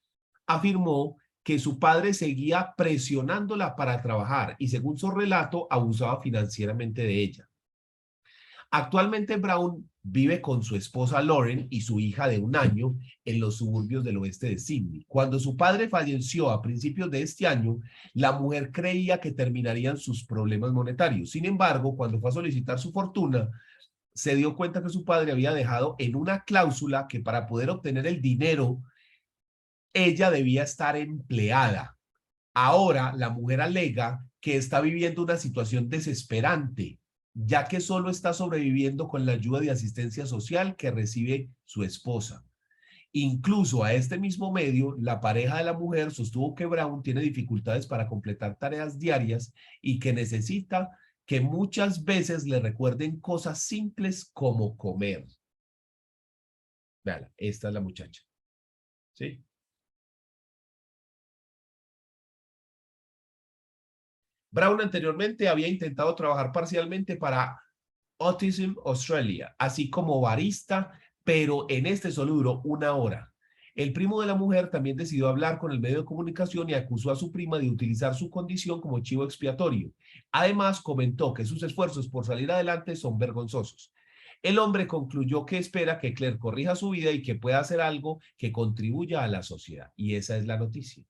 afirmó que su padre seguía presionándola para trabajar y según su relato abusaba financieramente de ella. Actualmente Brown vive con su esposa Lauren y su hija de 1 año en los suburbios del oeste de Sydney. Cuando su padre falleció a principios de este año, la mujer creía que terminarían sus problemas monetarios. Sin embargo, cuando fue a solicitar su fortuna, se dio cuenta que su padre había dejado en una cláusula que para poder obtener el dinero, ella debía estar empleada. Ahora la mujer alega que está viviendo una situación desesperante, ya que solo está sobreviviendo con la ayuda de asistencia social que recibe su esposa. Incluso a este mismo medio, la pareja de la mujer sostuvo que Brown tiene dificultades para completar tareas diarias y que necesita que muchas veces le recuerden cosas simples como comer. Vean, esta es la muchacha. ¿Sí? Brown anteriormente había intentado trabajar parcialmente para Autism Australia, así como barista, pero en este solo duró 1 hora. El primo de la mujer también decidió hablar con el medio de comunicación y acusó a su prima de utilizar su condición como chivo expiatorio. Además, comentó que sus esfuerzos por salir adelante son vergonzosos. El hombre concluyó que espera que Claire corrija su vida y que pueda hacer algo que contribuya a la sociedad. Y esa es la noticia.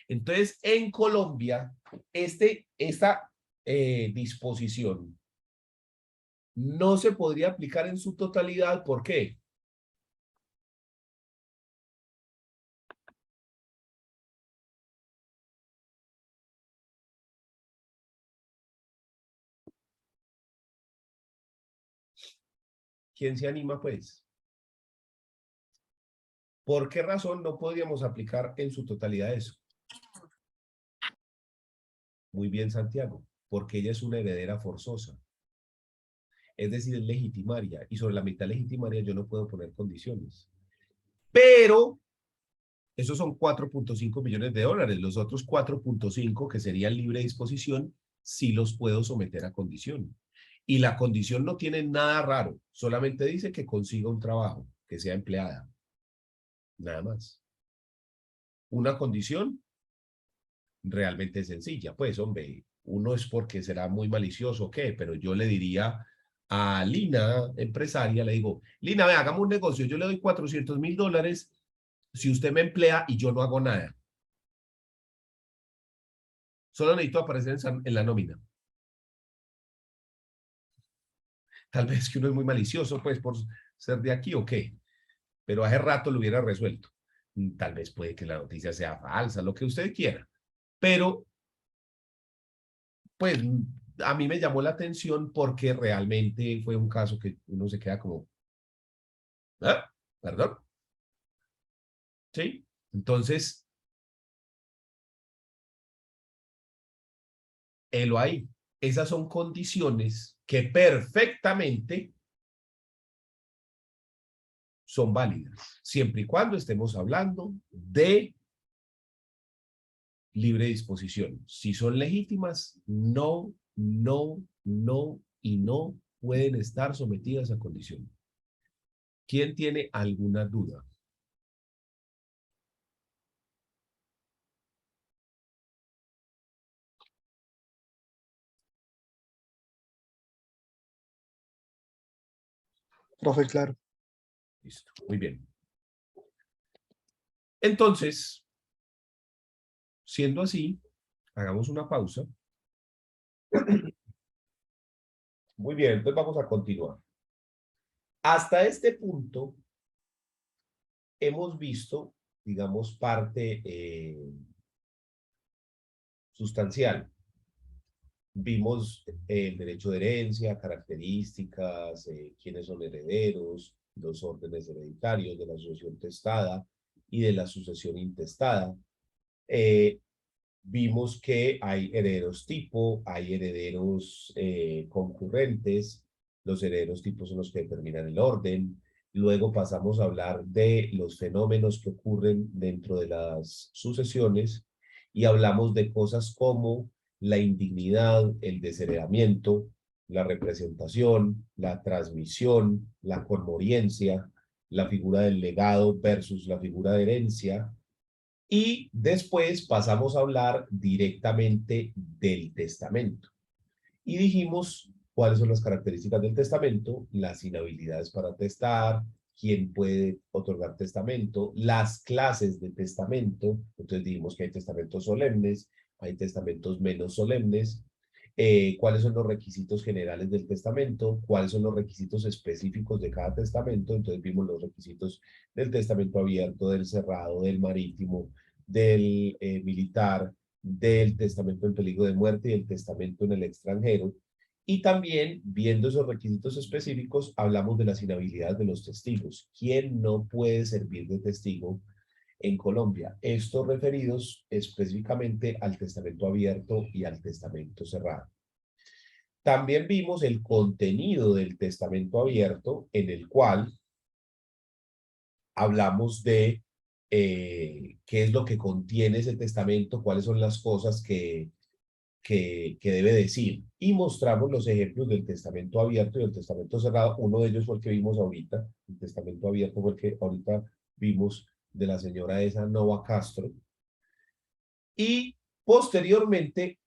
Entonces, en Colombia, esta disposición no se podría aplicar en su totalidad. ¿Por qué? ¿Quién se anima, pues? ¿Por qué razón no podríamos aplicar en su totalidad eso? Muy bien, Santiago, porque ella es una heredera forzosa. Es decir, es legitimaria. Y sobre la mitad legitimaria yo no puedo poner condiciones. Pero esos son 4.5 millones de dólares. Los otros 4.5 que serían libre disposición, sí los puedo someter a condición. Y la condición no tiene nada raro. Solamente dice que consiga un trabajo, que sea empleada. Nada más. Una condición realmente sencilla. Pues, hombre, uno es porque será muy malicioso o qué, pero yo le diría a Lina, empresaria, le digo, Lina, ve, hagamos un negocio, yo le doy $400,000 si usted me emplea y yo no hago nada. Solo necesito aparecer en la nómina. Tal vez que uno es muy malicioso, pues, por ser de aquí o qué, pero hace rato lo hubiera resuelto. Tal vez puede que la noticia sea falsa, lo que usted quiera, pero pues a mí me llamó la atención porque realmente fue un caso que uno se queda como, ¿ah? ¿Perdón? ¿Sí? Entonces, helo ahí. Esas son condiciones que perfectamente son válidas, siempre y cuando estemos hablando de libre disposición. Si son legítimas, no, no, no y no pueden estar sometidas a condición. ¿Quién tiene alguna duda? Profe, claro. Listo, muy bien. Entonces, siendo así, hagamos una pausa. Muy bien, entonces vamos a continuar. Hasta este punto hemos visto, digamos, parte sustancial. Vimos el derecho de herencia, características, quiénes son herederos, los órdenes hereditarios de la sucesión testada y de la sucesión intestada. Eh, Vimos que hay herederos tipo, hay herederos concurrentes, los herederos tipo son los que determinan el orden. Luego pasamos a hablar de los fenómenos que ocurren dentro de las sucesiones y hablamos de cosas como la indignidad, el desheredamiento, la representación, la transmisión, la conmoriencia, la figura del legado versus la figura de herencia, y después pasamos a hablar directamente del testamento. Y dijimos cuáles son las características del testamento, las inhabilidades para testar, quién puede otorgar testamento, las clases de testamento. Entonces dijimos que hay testamentos solemnes, hay testamentos menos solemnes, cuáles son los requisitos generales del testamento, cuáles son los requisitos específicos de cada testamento. Entonces vimos los requisitos del testamento abierto, del cerrado, del marítimo, del militar, del testamento en peligro de muerte y el testamento en el extranjero. Y también, viendo esos requisitos específicos, hablamos de las inhabilidades de los testigos. ¿Quién no puede servir de testigo en Colombia? Estos referidos específicamente al testamento abierto y al testamento cerrado. También vimos el contenido del testamento abierto, en el cual hablamos de qué es lo que contiene ese testamento, cuáles son las cosas que debe decir. Y mostramos los ejemplos del testamento abierto y del testamento cerrado. Uno de ellos fue el que vimos ahorita. El testamento abierto fue el que ahorita vimos de la señora esa Nova Castro. Y posteriormente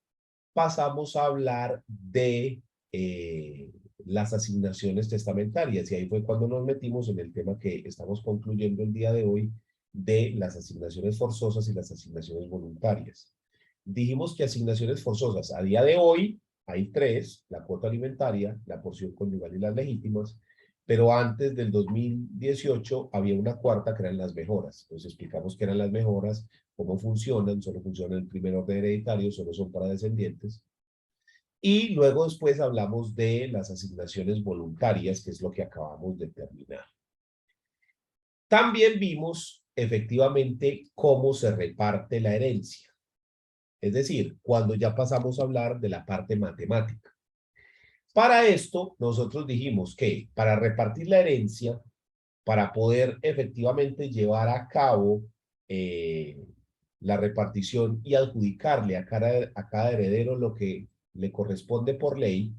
pasamos a hablar de las asignaciones testamentarias. Y ahí fue cuando nos metimos en el tema que estamos concluyendo el día de hoy de las asignaciones forzosas y las asignaciones voluntarias. Dijimos que asignaciones forzosas a día de hoy hay tres: la cuota alimentaria, la porción conyugal y las legítimas, pero antes del 2018 había una cuarta que eran las mejoras. Entonces explicamos qué eran las mejoras, cómo funcionan, solo funcionan en el primer orden hereditario, solo son para descendientes. Y luego después hablamos de las asignaciones voluntarias, que es lo que acabamos de terminar. También vimos efectivamente cómo se reparte la herencia. Es decir, cuando ya pasamos a hablar de la parte matemática. Para esto, nosotros dijimos que para repartir la herencia, para poder efectivamente llevar a cabo la repartición y adjudicarle a cada heredero lo que le corresponde por ley,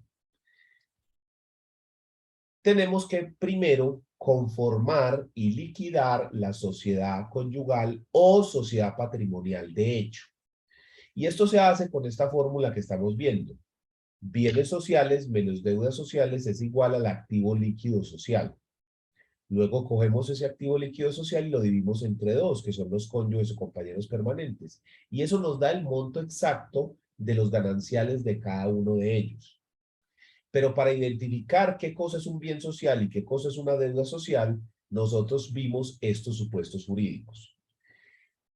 tenemos que primero conformar y liquidar la sociedad conyugal o sociedad patrimonial de hecho. Y esto se hace con esta fórmula que estamos viendo. Bienes sociales menos deudas sociales es igual al activo líquido social. Luego cogemos ese activo líquido social y lo dividimos entre dos, que son los cónyuges o compañeros permanentes. Y eso nos da el monto exacto de los gananciales de cada uno de ellos. Pero para identificar qué cosa es un bien social y qué cosa es una deuda social, nosotros vimos estos supuestos jurídicos.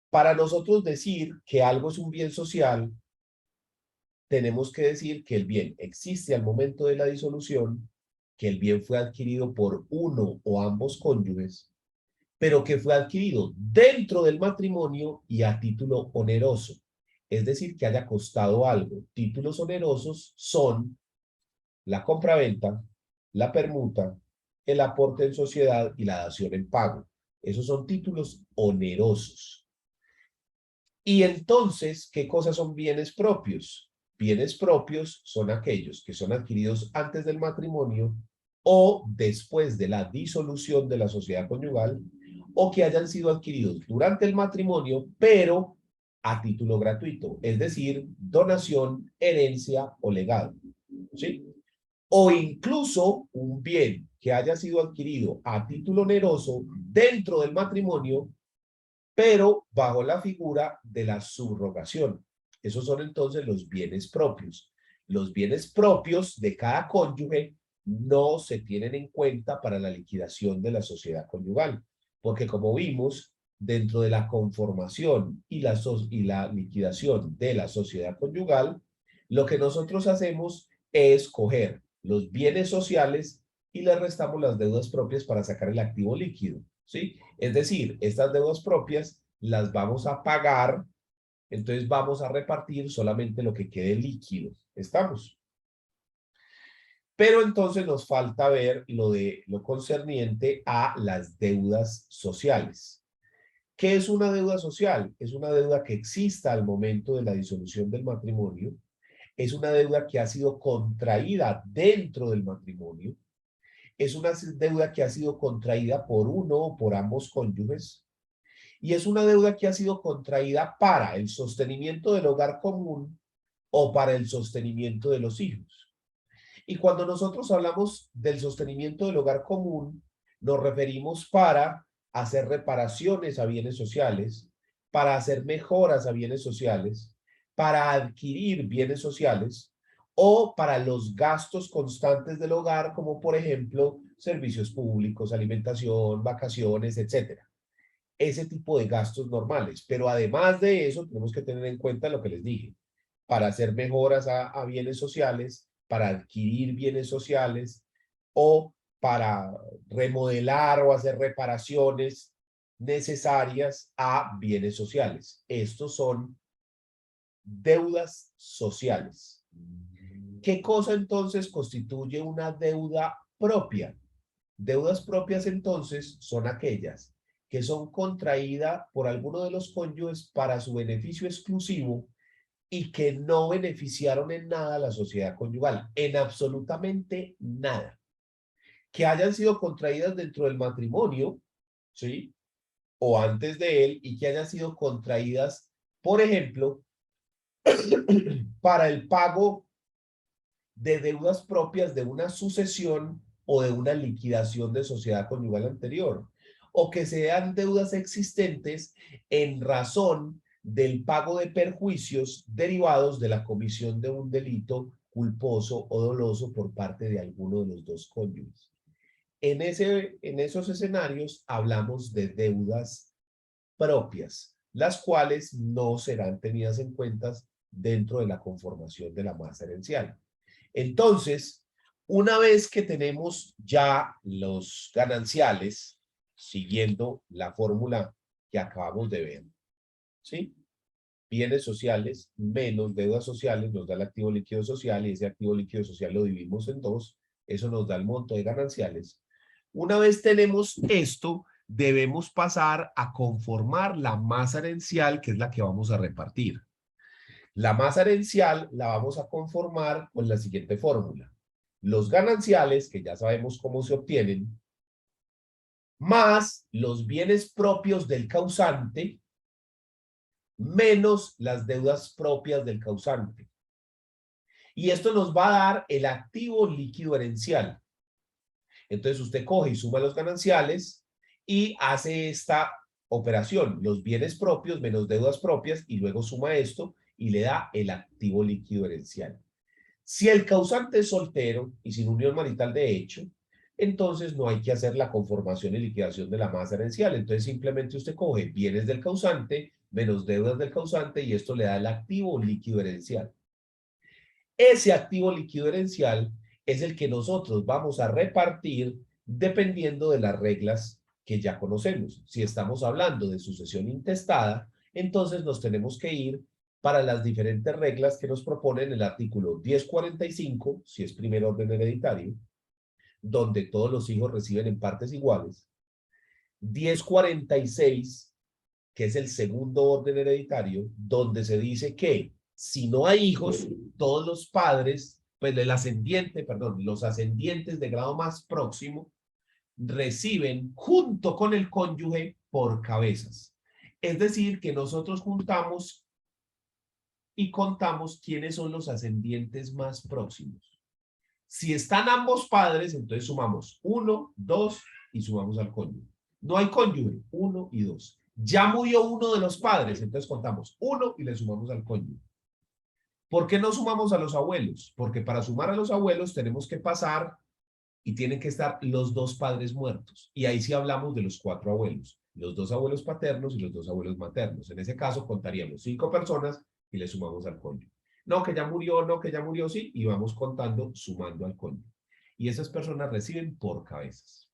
Para nosotros decir que algo es un bien social, tenemos que decir que el bien existe al momento de la disolución, que el bien fue adquirido por uno o ambos cónyuges, pero que fue adquirido dentro del matrimonio y a título oneroso. Es decir, que haya costado algo. Títulos onerosos son la compraventa, la permuta, el aporte en sociedad y la dación en pago. Esos son títulos onerosos. Y entonces, ¿qué cosas son bienes propios? Bienes propios son aquellos que son adquiridos antes del matrimonio o después de la disolución de la sociedad conyugal o que hayan sido adquiridos durante el matrimonio, pero a título gratuito, es decir, donación, herencia o legado. ¿Sí? O incluso un bien que haya sido adquirido a título oneroso dentro del matrimonio, pero bajo la figura de la subrogación. Esos son entonces los bienes propios. Los bienes propios de cada cónyuge no se tienen en cuenta para la liquidación de la sociedad conyugal, porque como vimos, dentro de la conformación y la liquidación de la sociedad conyugal, lo que nosotros hacemos es coger los bienes sociales y le restamos las deudas propias para sacar el activo líquido, ¿sí? Es decir, estas deudas propias las vamos a pagar, entonces vamos a repartir solamente lo que quede líquido. ¿Estamos? Pero entonces nos falta ver lo concerniente a las deudas sociales. ¿Qué es una deuda social? Es una deuda que exista al momento de la disolución del matrimonio. Es una deuda que ha sido contraída dentro del matrimonio. Es una deuda que ha sido contraída por uno o por ambos cónyuges. Y es una deuda que ha sido contraída para el sostenimiento del hogar común o para el sostenimiento de los hijos. Y cuando nosotros hablamos del sostenimiento del hogar común, nos referimos para hacer reparaciones a bienes sociales, para hacer mejoras a bienes sociales, para adquirir bienes sociales o para los gastos constantes del hogar, como por ejemplo servicios públicos, alimentación, vacaciones, etcétera. Ese tipo de gastos normales. Pero además de eso, tenemos que tener en cuenta lo que les dije. Para hacer mejoras a bienes sociales, para adquirir bienes sociales o para remodelar o hacer reparaciones necesarias a bienes sociales. Estos son deudas sociales. ¿Qué cosa entonces constituye una deuda propia? Deudas propias entonces son aquellas que son contraídas por alguno de los cónyuges para su beneficio exclusivo y que no beneficiaron en nada a la sociedad conyugal, en absolutamente nada. Que hayan sido contraídas dentro del matrimonio, ¿sí? O antes de él, y que hayan sido contraídas, por ejemplo, para el pago de deudas propias de una sucesión o de una liquidación de sociedad conyugal anterior, o que sean deudas existentes en razón del pago de perjuicios derivados de la comisión de un delito culposo o doloso por parte de alguno de los dos cónyuges. En esos escenarios hablamos de deudas propias, las cuales no serán tenidas en cuenta dentro de la conformación de la masa herencial. Entonces, una vez que tenemos ya los gananciales, siguiendo la fórmula que acabamos de ver, ¿sí? Bienes sociales menos deudas sociales nos da el activo líquido social y ese activo líquido social lo dividimos en dos, eso nos da el monto de gananciales. Una vez tenemos esto, debemos pasar a conformar la masa herencial, que es la que vamos a repartir. La masa herencial la vamos a conformar con la siguiente fórmula. Los gananciales, que ya sabemos cómo se obtienen, más los bienes propios del causante, menos las deudas propias del causante. Y esto nos va a dar el activo líquido herencial. Entonces usted coge y suma los gananciales y hace esta operación, los bienes propios menos deudas propias, y luego suma esto y le da el activo líquido herencial. Si el causante es soltero y sin unión marital de hecho, entonces no hay que hacer la conformación y liquidación de la masa herencial. Entonces simplemente usted coge bienes del causante menos deudas del causante y esto le da el activo líquido herencial. Ese activo líquido herencial es el que nosotros vamos a repartir dependiendo de las reglas que ya conocemos. Si estamos hablando de sucesión intestada, entonces nos tenemos que ir para las diferentes reglas que nos proponen el artículo 1045, si es primer orden hereditario, donde todos los hijos reciben en partes iguales. 1046, que es el segundo orden hereditario, donde se dice que si no hay hijos, todos los padres, pues el ascendiente, perdón, los ascendientes de grado más próximo reciben junto con el cónyuge por cabezas. Es decir, que nosotros juntamos y contamos quiénes son los ascendientes más próximos. Si están ambos padres, entonces sumamos 1, 2 y sumamos al cónyuge. No hay cónyuge, 1 y 2. Ya murió uno de los padres, entonces contamos 1 y le sumamos al cónyuge. ¿Por qué no sumamos a los abuelos? Porque para sumar a los abuelos tenemos que pasar y tienen que estar los dos padres muertos. Y ahí sí hablamos de los 4 abuelos, los 2 abuelos paternos y los 2 abuelos maternos. En ese caso contaríamos 5 personas y le sumamos al cónyuge. No, que ya murió, no, que ya murió, sí, y vamos contando, sumando al cónyuge. Y esas personas reciben por cabezas.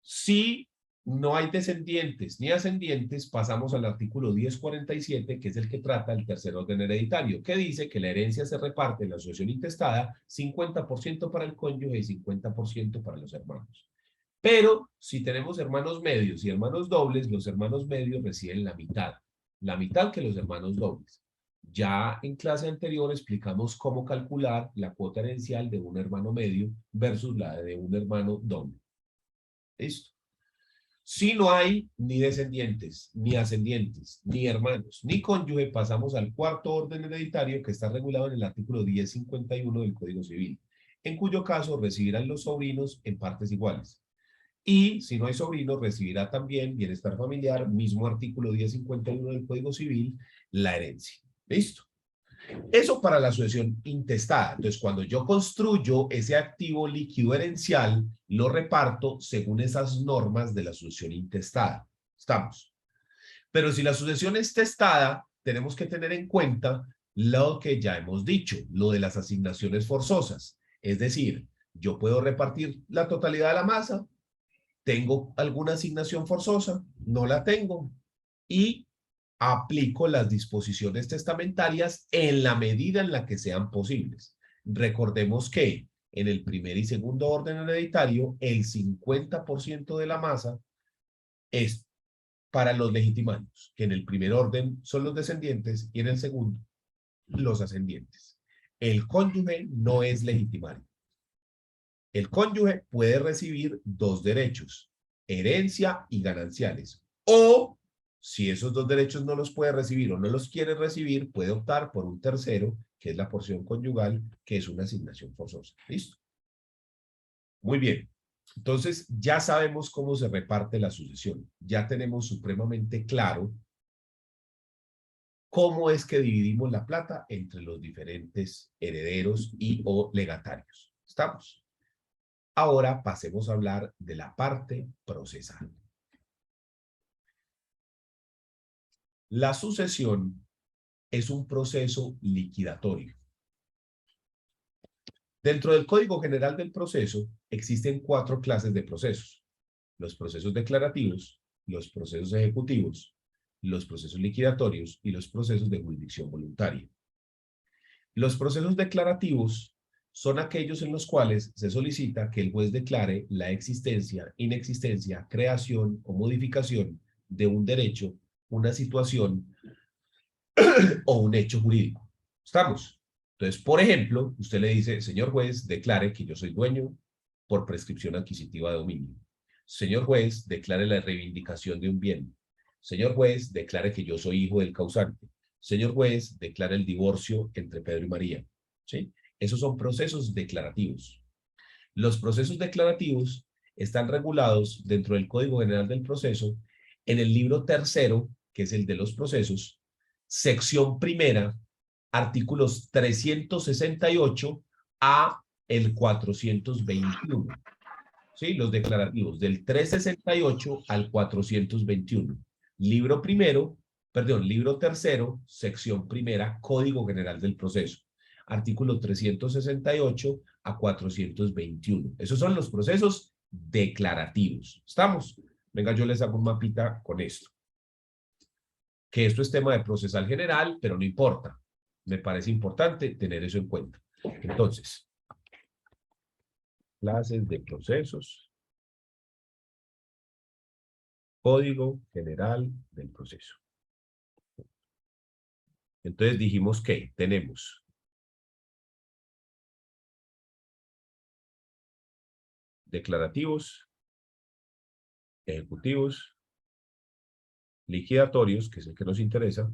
Si no hay descendientes ni ascendientes, pasamos al artículo 1047, que es el que trata el tercer orden hereditario, que dice que la herencia se reparte en la sucesión intestada, 50% para el cónyuge y 50% para los hermanos. Pero si tenemos hermanos medios y hermanos dobles, los hermanos medios reciben la mitad que los hermanos dobles. Ya en clase anterior explicamos cómo calcular la cuota herencial de un hermano medio versus la de un hermano doble. ¿Listo? Si no hay ni descendientes, ni ascendientes, ni hermanos, ni cónyuge, pasamos al cuarto orden hereditario que está regulado en el artículo 1051 del Código Civil, en cuyo caso recibirán los sobrinos en partes iguales. Y si no hay sobrinos, recibirá también bienestar familiar, mismo artículo 1051 del Código Civil, la herencia. ¿Listo? Eso para la sucesión intestada. Entonces, cuando yo construyo ese activo líquido herencial, lo reparto según esas normas de la sucesión intestada. ¿Estamos? Pero si la sucesión es testada, tenemos que tener en cuenta lo que ya hemos dicho, lo de las asignaciones forzosas. Es decir, yo puedo repartir la totalidad de la masa, tengo alguna asignación forzosa, no la tengo, y aplico las disposiciones testamentarias en la medida en la que sean posibles. Recordemos que en el primer y segundo orden hereditario, el 50% de la masa es para los legitimarios, que en el primer orden son los descendientes y en el segundo los ascendientes. El cónyuge no es legitimario. El cónyuge puede recibir 2 derechos, herencia y gananciales, o si esos 2 derechos no los puede recibir o no los quiere recibir, puede optar por un tercero, que es la porción conyugal, que es una asignación forzosa. ¿Listo? Muy bien. Entonces, ya sabemos cómo se reparte la sucesión. Ya tenemos supremamente claro cómo es que dividimos la plata entre los diferentes herederos y o legatarios. ¿Estamos? Ahora pasemos a hablar de la parte procesal. La sucesión es un proceso liquidatorio. Dentro del Código General del Proceso existen 4 clases de procesos: los procesos declarativos, los procesos ejecutivos, los procesos liquidatorios y los procesos de jurisdicción voluntaria. Los procesos declarativos son aquellos en los cuales se solicita que el juez declare la existencia, inexistencia, creación o modificación de un derecho, una situación o un hecho jurídico. ¿Estamos? Entonces, por ejemplo, usted le dice: señor juez, declare que yo soy dueño por prescripción adquisitiva de dominio. Señor juez, declare la reivindicación de un bien. Señor juez, declare que yo soy hijo del causante. Señor juez, declare el divorcio entre Pedro y María. ¿Sí? Esos son procesos declarativos. Los procesos declarativos están regulados dentro del Código General del Proceso en el libro tercero, que es el de los procesos, sección primera, artículos 368 a el 421. ¿Sí? Los declarativos del 368 al 421. Libro primero, perdón, libro tercero, sección primera, Código General del Proceso. Artículo 368 a 421. Esos son los procesos declarativos. ¿Estamos? Venga, yo les hago un mapita con esto. Que esto es tema de procesal general, pero no importa. Me parece importante tener eso en cuenta. Entonces, clases de procesos, Código General del Proceso. Entonces dijimos que tenemos declarativos, ejecutivos, liquidatorios, que es el que nos interesa,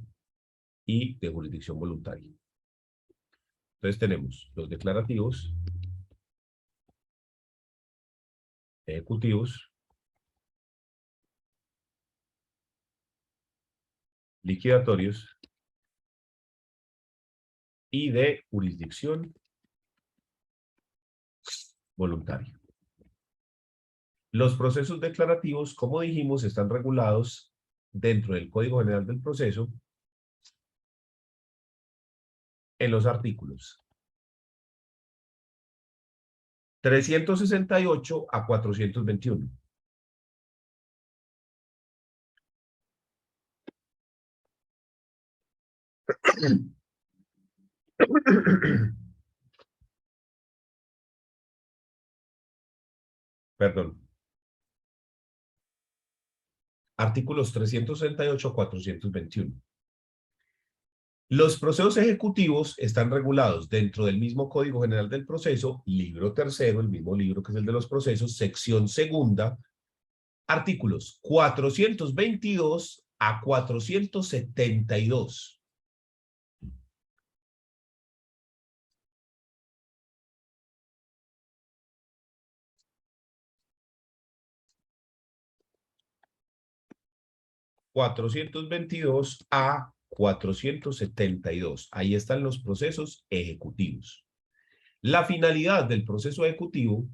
y de jurisdicción voluntaria. Entonces tenemos los declarativos, ejecutivos, liquidatorios y de jurisdicción voluntaria. Los procesos declarativos, como dijimos, están regulados dentro del Código General del Proceso en los artículos 368 a 421. Perdón. Artículos 368 a 421. Los procesos ejecutivos están regulados dentro del mismo Código General del Proceso, libro tercero, el mismo libro que es el de los procesos, sección segunda, artículos 422 a 472. ...422 a 472. Ahí están los procesos ejecutivos. La finalidad del proceso ejecutivo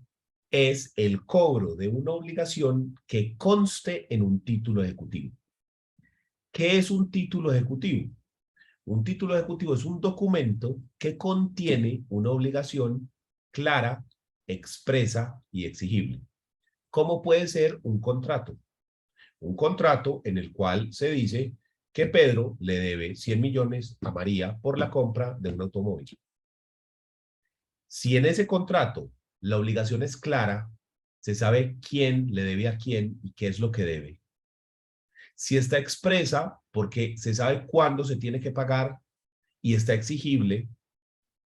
es el cobro de una obligación que conste en un título ejecutivo. ¿Qué es un título ejecutivo? Un título ejecutivo es un documento que contiene una obligación clara, expresa y exigible. ¿Cómo puede ser un contrato? Un contrato en el cual se dice que Pedro le debe 100 millones a María por la compra de un automóvil. Si en ese contrato la obligación es clara, se sabe quién le debe a quién y qué es lo que debe. Si está expresa, porque se sabe cuándo se tiene que pagar, y está exigible,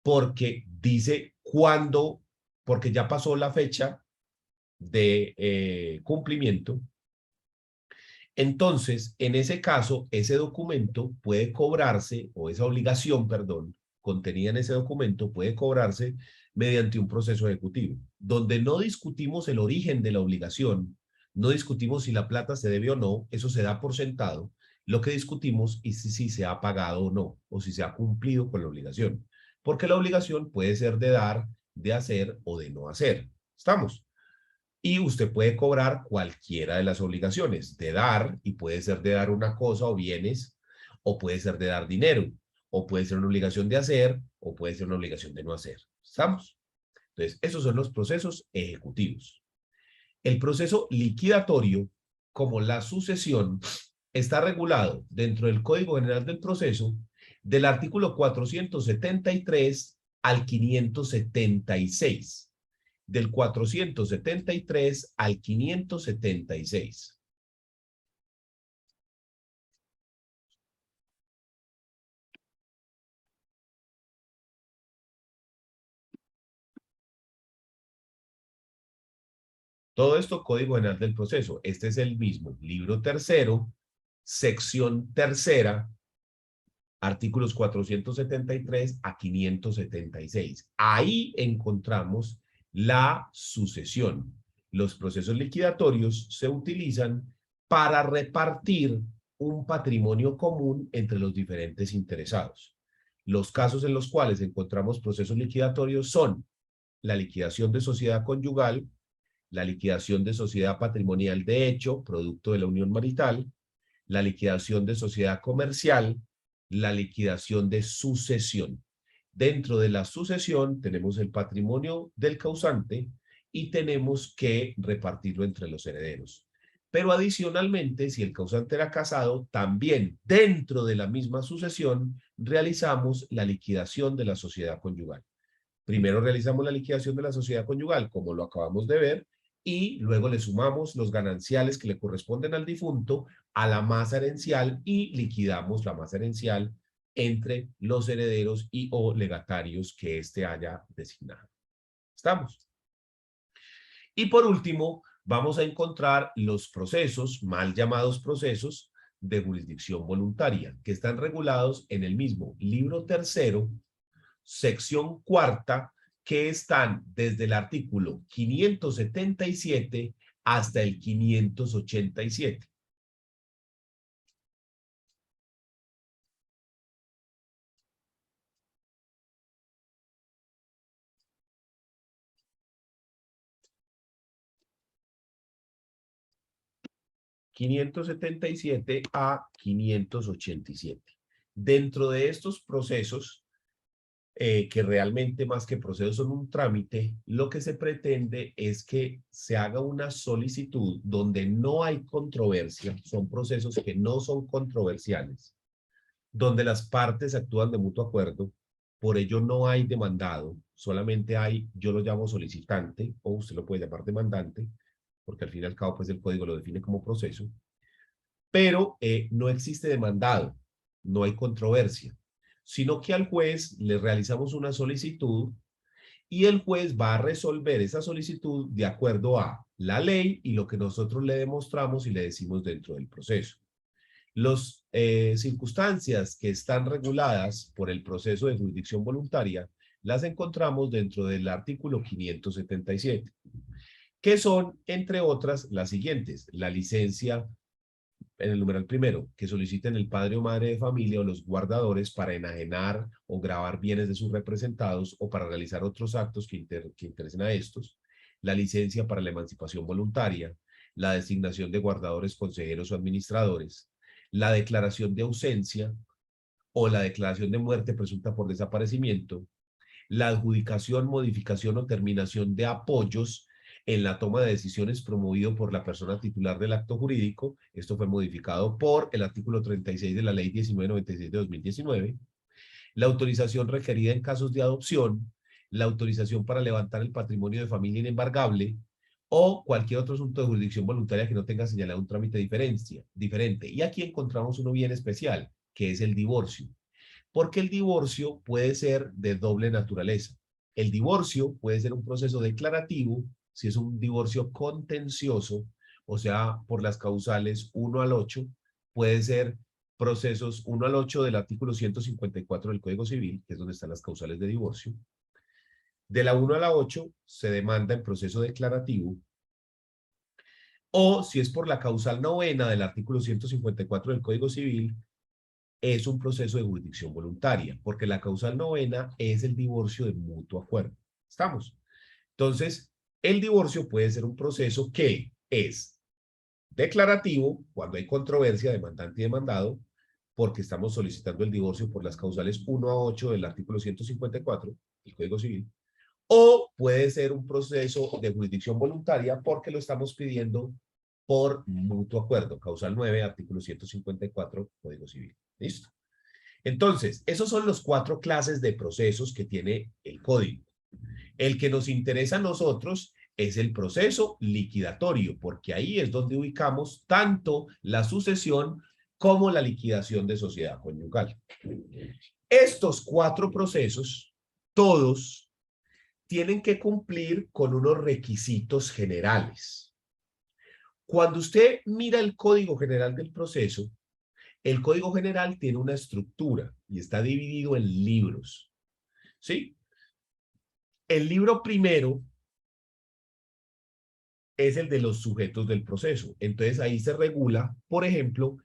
porque dice cuándo, porque ya pasó la fecha de cumplimiento. Entonces, en ese caso, ese documento puede cobrarse, o esa obligación, perdón, contenida en ese documento, puede cobrarse mediante un proceso ejecutivo, donde no discutimos el origen de la obligación, no discutimos si la plata se debe o no, eso se da por sentado. Lo que discutimos es si se ha pagado o no, o si se ha cumplido con la obligación, porque la obligación puede ser de dar, de hacer o de no hacer. ¿Estamos? Y usted puede cobrar cualquiera de las obligaciones, de dar, y puede ser de dar una cosa o bienes, o puede ser de dar dinero, o puede ser una obligación de hacer, o puede ser una obligación de no hacer. ¿Estamos? Entonces, esos son los procesos ejecutivos. El proceso liquidatorio, como la sucesión, está regulado dentro del Código General del Proceso del artículo 473 al 576. Del 473 al 576. Todo esto, Código General del Proceso. Este es el mismo. Libro tercero, sección tercera, artículos 473 a 576. Ahí encontramos la sucesión. Los procesos liquidatorios se utilizan para repartir un patrimonio común entre los diferentes interesados. Los casos en los cuales encontramos procesos liquidatorios son la liquidación de sociedad conyugal, la liquidación de sociedad patrimonial de hecho, producto de la unión marital, la liquidación de sociedad comercial, la liquidación de sucesión. Dentro de la sucesión tenemos el patrimonio del causante y tenemos que repartirlo entre los herederos. Pero adicionalmente, si el causante era casado, también dentro de la misma sucesión realizamos la liquidación de la sociedad conyugal. Primero realizamos la liquidación de la sociedad conyugal, como lo acabamos de ver, y luego le sumamos los gananciales que le corresponden al difunto a la masa herencial y liquidamos la masa herencial entre los herederos y o legatarios que éste haya designado. ¿Estamos? Y por último, vamos a encontrar los procesos, mal llamados procesos, de jurisdicción voluntaria, que están regulados en el mismo libro tercero, sección cuarta, que están desde el artículo 577 hasta el 587. ...577 a 587. Dentro de estos procesos, que realmente más que procesos son un trámite, lo que se pretende es que se haga una solicitud donde no hay controversia, son procesos que no son controversiales, donde las partes actúan de mutuo acuerdo, por ello no hay demandado, solamente hay, yo lo llamo solicitante, o usted lo puede llamar demandante, porque al fin y al cabo pues el código lo define como proceso, pero no existe demandado, no hay controversia, sino que al juez le realizamos una solicitud y el juez va a resolver esa solicitud de acuerdo a la ley y lo que nosotros le demostramos y le decimos dentro del proceso. Las circunstancias que están reguladas por el proceso de jurisdicción voluntaria las encontramos dentro del artículo 577, que son, entre otras, las siguientes: la licencia en el numeral primero, que soliciten el padre o madre de familia o los guardadores para enajenar o gravar bienes de sus representados o para realizar otros actos que interesen a estos, la licencia para la emancipación voluntaria, la designación de guardadores, consejeros o administradores, la declaración de ausencia o la declaración de muerte presunta por desaparecimiento, la adjudicación, modificación o terminación de apoyos en la toma de decisiones promovido por la persona titular del acto jurídico. Esto fue modificado por el artículo 36 de la ley 1996 de 2019. La autorización requerida en casos de adopción, la autorización para levantar el patrimonio de familia inembargable o cualquier otro asunto de jurisdicción voluntaria que no tenga señalado un trámite diferente. Y aquí encontramos uno bien especial, que es el divorcio. Porque el divorcio puede ser de doble naturaleza. El divorcio puede ser un proceso declarativo, si es un divorcio contencioso, o sea, por las causales 1 al 8, puede ser procesos 1 al 8 del artículo 154 del Código Civil, que es donde están las causales de divorcio. De la 1 a la 8 se demanda en proceso declarativo, o si es por la causal novena del artículo 154 del Código Civil, es un proceso de jurisdicción voluntaria, porque la causal novena es el divorcio de mutuo acuerdo. ¿Estamos? Entonces, el divorcio puede ser un proceso que es declarativo, cuando hay controversia, demandante y demandado, porque estamos solicitando el divorcio por las causales 1 a 8 del artículo 154 del Código Civil, o puede ser un proceso de jurisdicción voluntaria porque lo estamos pidiendo por mutuo acuerdo. Causal 9, artículo 154, Código Civil. ¿Listo? Entonces, esos son los 4 clases de procesos que tiene el código. El que nos interesa a nosotros es el proceso liquidatorio, porque ahí es donde ubicamos tanto la sucesión como la liquidación de sociedad conyugal. Estos 4 procesos, todos, tienen que cumplir con unos requisitos generales. Cuando usted mira el Código General del Proceso, el Código General tiene una estructura y está dividido en libros. ¿Sí? El libro primero es el de los sujetos del proceso. Entonces ahí se regula, por ejemplo,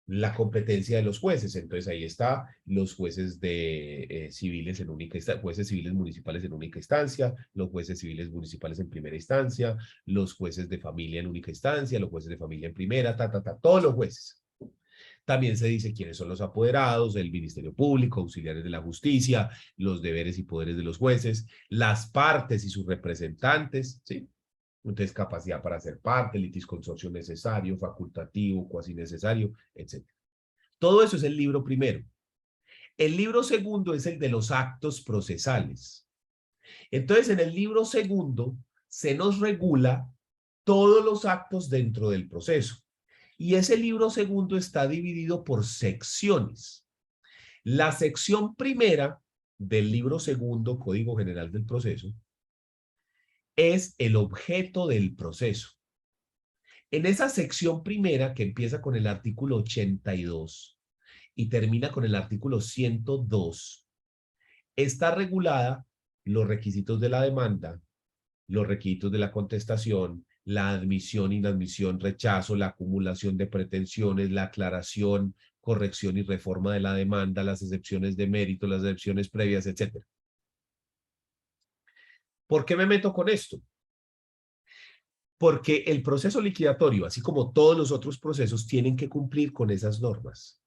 la competencia de los jueces. Entonces ahí está los jueces de civiles en única instancia, jueces civiles municipales en única instancia, los jueces civiles municipales en primera instancia, los jueces de familia en única instancia, los jueces de familia en primera, todos los jueces. También se dice quiénes son los apoderados, el Ministerio Público, auxiliares de la justicia, los deberes y poderes de los jueces, las partes y sus representantes, ¿sí? Entonces, capacidad para ser parte, litisconsorcio necesario, facultativo, cuasi necesario, etc. Todo eso es el libro primero. El libro segundo es el de los actos procesales. Entonces, en el libro segundo se nos regula todos los actos dentro del proceso. Y ese libro segundo está dividido por secciones. La sección primera del libro segundo, Código General del Proceso, es el objeto del proceso. En esa sección primera, que empieza con el artículo 82 y termina con el artículo 102, está regulada los requisitos de la demanda, los requisitos de la contestación, la admisión, inadmisión, rechazo, la acumulación de pretensiones, la aclaración, corrección y reforma de la demanda, las excepciones de mérito, las excepciones previas, etc. ¿Por qué me meto con esto? Porque el proceso liquidatorio, así como todos los otros procesos, tienen que cumplir con esas normas.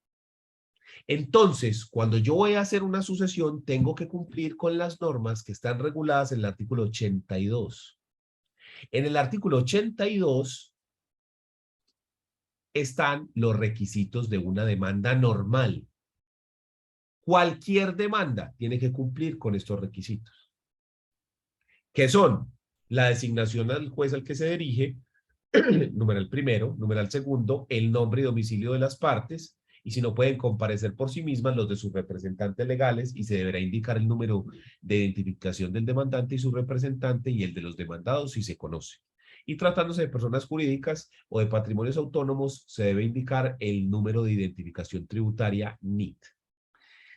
Entonces, cuando yo voy a hacer una sucesión, tengo que cumplir con las normas que están reguladas en el artículo 82. En el artículo 82 están los requisitos de una demanda normal. Cualquier demanda tiene que cumplir con estos requisitos, que son la designación al juez al que se dirige, numeral primero, numeral segundo, el nombre y domicilio de las partes, y si no pueden comparecer por sí mismas, los de sus representantes legales, y se deberá indicar el número de identificación del demandante y su representante y el de los demandados si se conoce. Y tratándose de personas jurídicas o de patrimonios autónomos, se debe indicar el número de identificación tributaria NIT.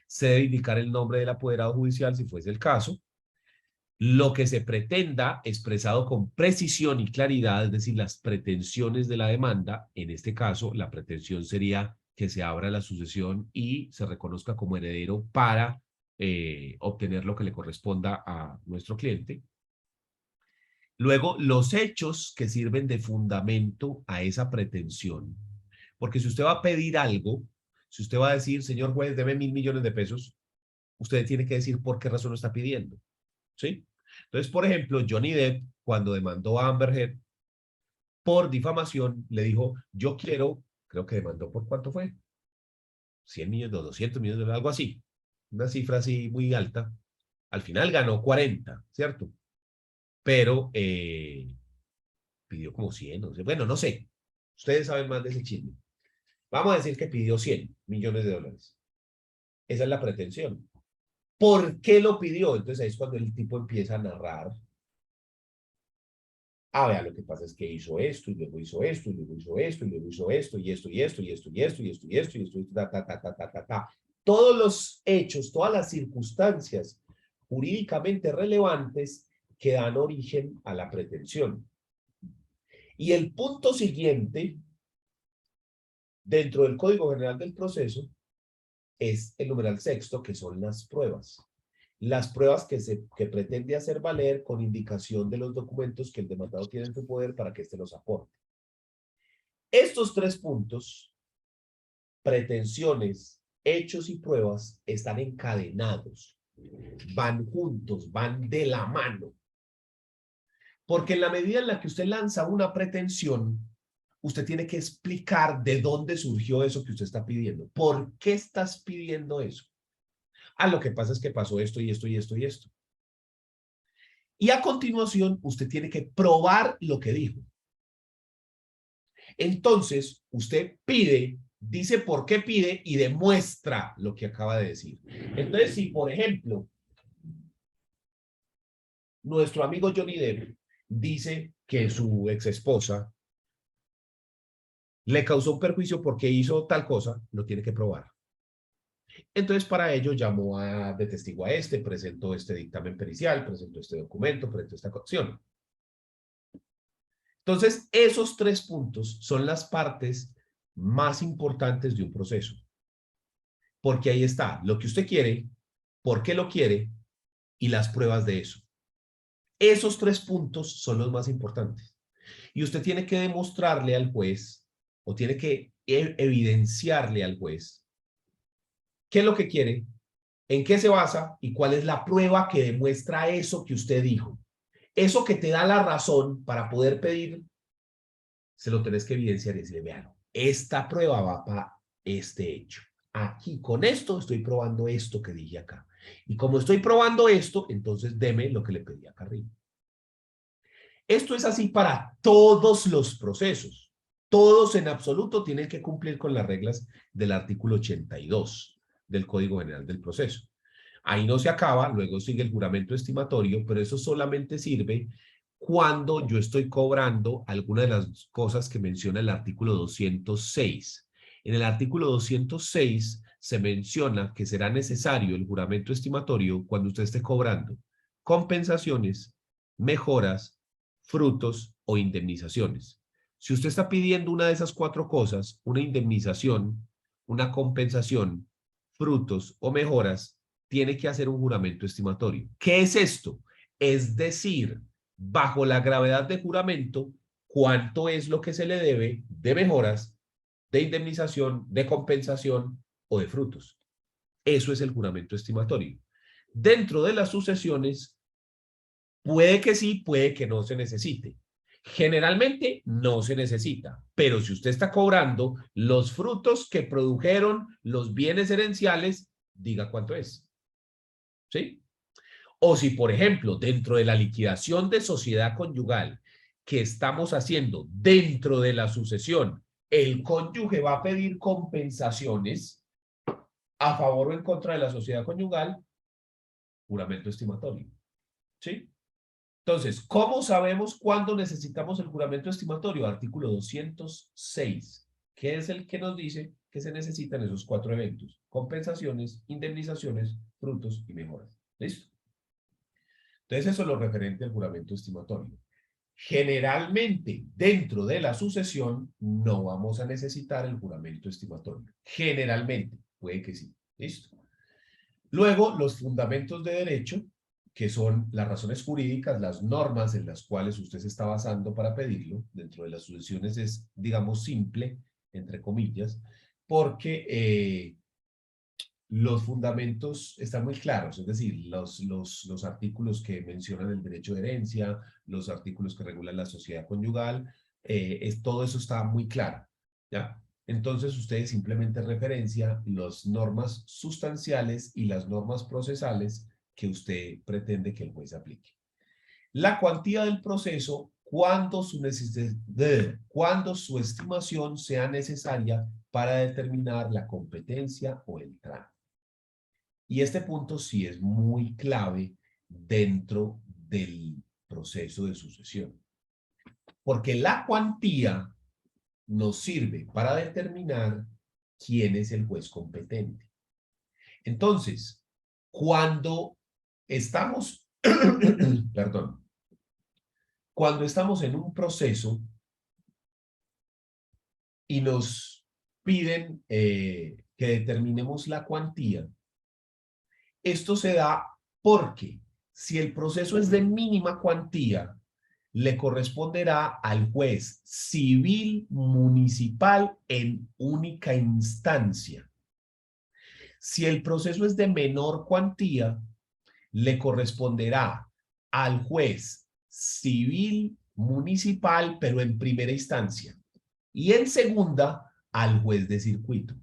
Se debe indicar el nombre del apoderado judicial si fuese el caso, lo que se pretenda expresado con precisión y claridad, es decir, las pretensiones de la demanda. En este caso, la pretensión sería que se abra la sucesión y se reconozca como heredero para obtener lo que le corresponda a nuestro cliente. Luego, los hechos que sirven de fundamento a esa pretensión. Porque si usted va a pedir algo, si usted va a decir, señor juez, debe 1.000 millones de pesos, usted tiene que decir por qué razón lo está pidiendo. ¿Sí? Entonces, por ejemplo, Johnny Depp, cuando demandó a Amber Heard por difamación, le dijo, yo quiero, creo que demandó por ¿cuánto fue? 100 millones, 200 millones, algo así. Una cifra así muy alta. Al final ganó 40, ¿cierto? Pero pidió como 100, no sé. Bueno, no sé. Ustedes saben más de ese chisme. Vamos a decir que pidió 100 millones de dólares. Esa es la pretensión. ¿Por qué lo pidió? Entonces ahí es cuando el tipo empieza a narrar. Ah, vea, lo que pasa es que hizo esto, y luego hizo esto, y luego hizo esto, y luego hizo esto, y esto, y esto, y esto, y esto, y esto, y esto, y esto, y esto, ta. Todos los hechos, todas las circunstancias jurídicamente relevantes que dan origen a la pretensión. Y el punto siguiente, dentro del Código General del Proceso, es el numeral sexto, que son las pruebas. Las pruebas que pretende hacer valer con indicación de los documentos que el demandado tiene en su poder para que éste los aporte. Estos 3 puntos, pretensiones, hechos y pruebas, están encadenados, van juntos, van de la mano. Porque en la medida en la que usted lanza una pretensión, usted tiene que explicar de dónde surgió eso que usted está pidiendo. ¿Por qué estás pidiendo eso? Ah, lo que pasa es que pasó esto y esto y esto y esto. Y a continuación, usted tiene que probar lo que dijo. Entonces, usted pide, dice por qué pide y demuestra lo que acaba de decir. Entonces, si por ejemplo, nuestro amigo Johnny Depp dice que su ex esposa le causó un perjuicio porque hizo tal cosa, lo tiene que probar. Entonces, para ello llamó de testigo a este, presentó este dictamen pericial, presentó este documento, presentó esta acción. Entonces, esos 3 puntos son las partes más importantes de un proceso. Porque ahí está lo que usted quiere, por qué lo quiere y las pruebas de eso. Esos 3 puntos son los más importantes. Y usted tiene que demostrarle al juez o tiene que evidenciarle al juez qué es lo que quiere, en qué se basa y cuál es la prueba que demuestra eso que usted dijo. Eso que te da la razón para poder pedir, se lo tenés que evidenciar y decirle, vean, esta prueba va para este hecho. Aquí, con esto, estoy probando esto que dije acá. Y como estoy probando esto, entonces deme lo que le pedí acá arriba. Esto es así para todos los procesos. Todos en absoluto tienen que cumplir con las reglas del artículo 82 del Código General del Proceso. Ahí no se acaba, luego sigue el juramento estimatorio, pero eso solamente sirve cuando yo estoy cobrando alguna de las cosas que menciona el artículo 206. En el artículo 206 se menciona que será necesario el juramento estimatorio cuando usted esté cobrando compensaciones, mejoras, frutos o indemnizaciones. Si usted está pidiendo una de esas 4 cosas, una indemnización, una compensación, frutos o mejoras, tiene que hacer un juramento estimatorio. ¿Qué es esto? Es decir, bajo la gravedad de juramento, cuánto es lo que se le debe de mejoras, de indemnización, de compensación o de frutos. Eso es el juramento estimatorio. Dentro de las sucesiones, puede que sí, puede que no se necesite. Generalmente no se necesita, pero si usted está cobrando los frutos que produjeron los bienes herenciales, diga cuánto es. ¿Sí? O si, por ejemplo, dentro de la liquidación de sociedad conyugal que estamos haciendo dentro de la sucesión, el cónyuge va a pedir compensaciones a favor o en contra de la sociedad conyugal, juramento estimatorio. ¿Sí? Entonces, ¿cómo sabemos cuándo necesitamos el juramento estimatorio? Artículo 206, que es el que nos dice que se necesitan esos 4 eventos: compensaciones, indemnizaciones, frutos y mejoras. ¿Listo? Entonces, eso es lo referente al juramento estimatorio. Generalmente, dentro de la sucesión, no vamos a necesitar el juramento estimatorio. Generalmente, puede que sí. ¿Listo? Luego, los fundamentos de derecho, que son las razones jurídicas, las normas en las cuales usted se está basando para pedirlo. Dentro de las sucesiones es, digamos, simple, entre comillas, porque los fundamentos están muy claros, es decir, los artículos que mencionan el derecho de herencia, los artículos que regulan la sociedad conyugal, todo eso está muy claro, ¿ya? Entonces, ustedes simplemente referencia las normas sustanciales y las normas procesales que usted pretende que el juez aplique. La cuantía del proceso cuando cuando su estimación sea necesaria para determinar la competencia o el trámite. Y este punto sí es muy clave dentro del proceso de sucesión, porque la cuantía nos sirve para determinar quién es el juez competente. Entonces, cuando estamos, perdón, cuando estamos en un proceso y nos piden que determinemos la cuantía, esto se da porque si el proceso es de mínima cuantía, le corresponderá al juez civil municipal en única instancia. Si el proceso es de menor cuantía, le corresponderá al juez civil municipal, pero en primera instancia. Y en segunda, al juez de circuito.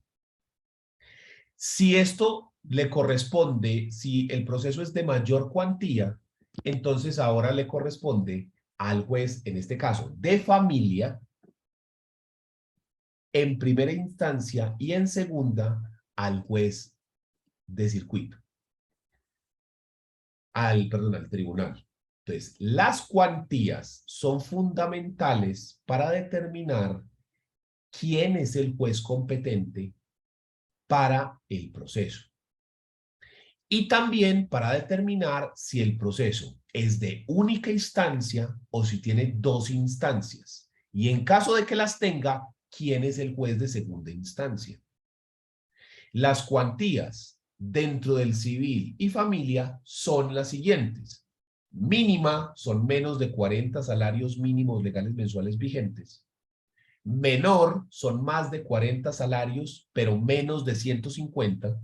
Si esto le corresponde, si el proceso es de mayor cuantía, entonces ahora le corresponde al juez, en este caso, de familia, en primera instancia y en segunda, al juez de circuito. Al tribunal. Entonces, las cuantías son fundamentales para determinar quién es el juez competente para el proceso. Y también para determinar si el proceso es de única instancia o si tiene dos instancias. Y en caso de que las tenga, ¿quién es el juez de segunda instancia? Las cuantías dentro del civil y familia son las siguientes. Mínima son menos de 40 salarios mínimos legales mensuales vigentes. Menor son más de 40 salarios, pero menos de 150.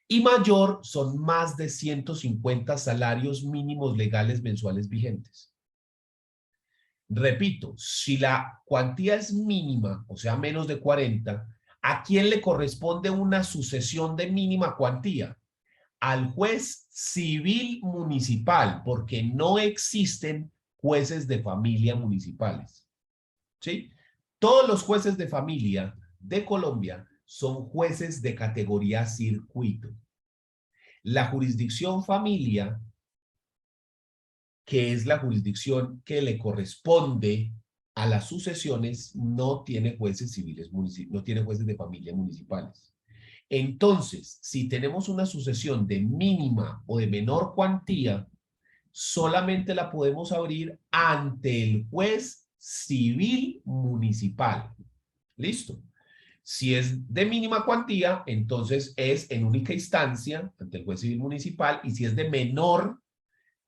Y mayor son más de 150 salarios mínimos legales mensuales vigentes. Repito, si la cuantía es mínima, o sea, menos de 40, ¿a quién le corresponde una sucesión de mínima cuantía? Al juez civil municipal, porque no existen jueces de familia municipales. ¿Sí? Todos los jueces de familia de Colombia son jueces de categoría circuito. La jurisdicción familia, que es la jurisdicción que le corresponde a las sucesiones, no tiene jueces civiles, no tiene jueces de familia municipales. Entonces, si tenemos una sucesión de mínima o de menor cuantía, solamente la podemos abrir ante el juez civil municipal. ¿Listo? Si es de mínima cuantía, entonces es en única instancia ante el juez civil municipal, y si es de menor,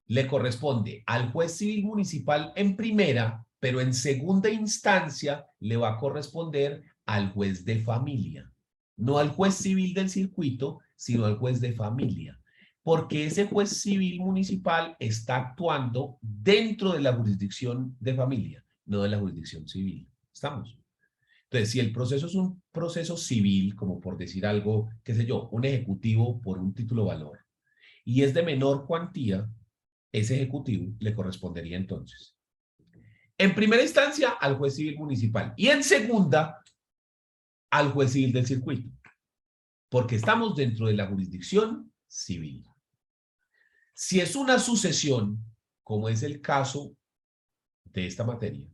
le corresponde al juez civil municipal en primera, pero en segunda instancia le va a corresponder al juez de familia. No al juez civil del circuito, sino al juez de familia. Porque ese juez civil municipal está actuando dentro de la jurisdicción de familia, no de la jurisdicción civil. ¿Estamos? Entonces, si el proceso es un proceso civil, como por decir algo, qué sé yo, un ejecutivo por un título valor, y es de menor cuantía, ese ejecutivo le correspondería entonces, en primera instancia, al juez civil municipal y en segunda, al juez civil del circuito, porque estamos dentro de la jurisdicción civil. Si es una sucesión, como es el caso de esta materia,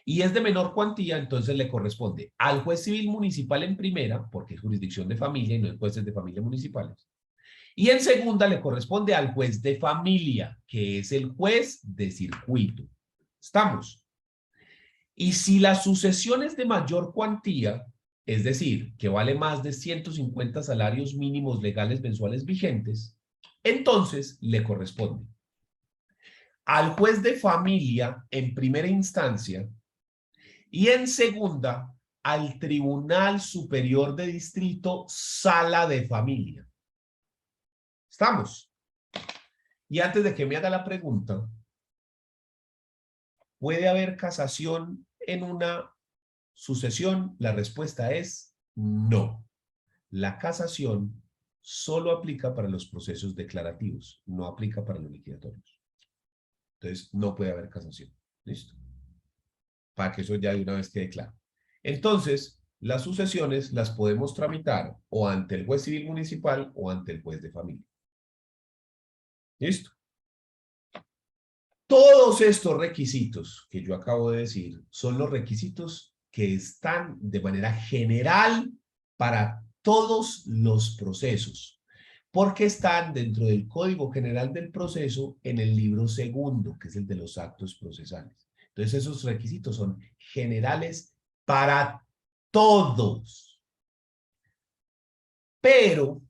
y es de menor cuantía, entonces le corresponde al juez civil municipal en primera, porque es jurisdicción de familia y no es jueces de familia municipales. Y en segunda le corresponde al juez de familia, que es el juez de circuito. ¿Estamos? Y si la sucesión es de mayor cuantía, es decir, que vale más de 150 salarios mínimos legales mensuales vigentes, entonces le corresponde al juez de familia en primera instancia y en segunda al Tribunal Superior de Distrito, Sala de Familia. ¿Estamos? Y antes de que me haga la pregunta, ¿puede haber casación en una sucesión? La respuesta es no. La casación solo aplica para los procesos declarativos, no aplica para los liquidatorios. Entonces, no puede haber casación. ¿Listo? Para que eso ya de una vez quede claro. Entonces, las sucesiones las podemos tramitar o ante el juez civil municipal o ante el juez de familia. ¿Listo? Todos estos requisitos que yo acabo de decir son los requisitos que están de manera general para todos los procesos, porque están dentro del Código General del Proceso en el libro segundo, que es el de los actos procesales. Entonces, esos requisitos son generales para todos. Pero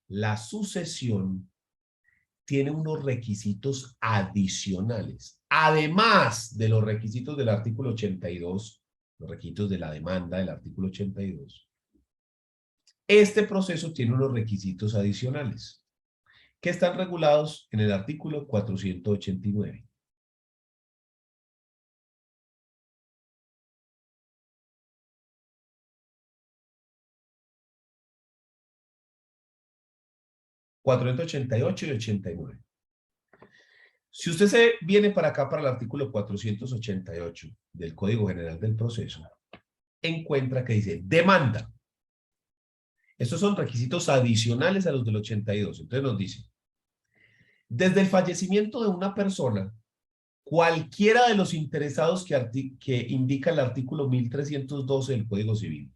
la sucesión tiene unos requisitos adicionales, además de los requisitos del artículo 82, los requisitos de la demanda del artículo 82. Este proceso tiene unos requisitos adicionales. que están regulados en el artículo 489. ...488 y 89. Si usted se viene para acá, para el artículo 488 del Código General del Proceso, encuentra que dice demanda. Estos son requisitos adicionales a los del 82. Entonces nos dice, desde el fallecimiento de una persona, cualquiera de los interesados que indica el artículo 1312 del Código Civil,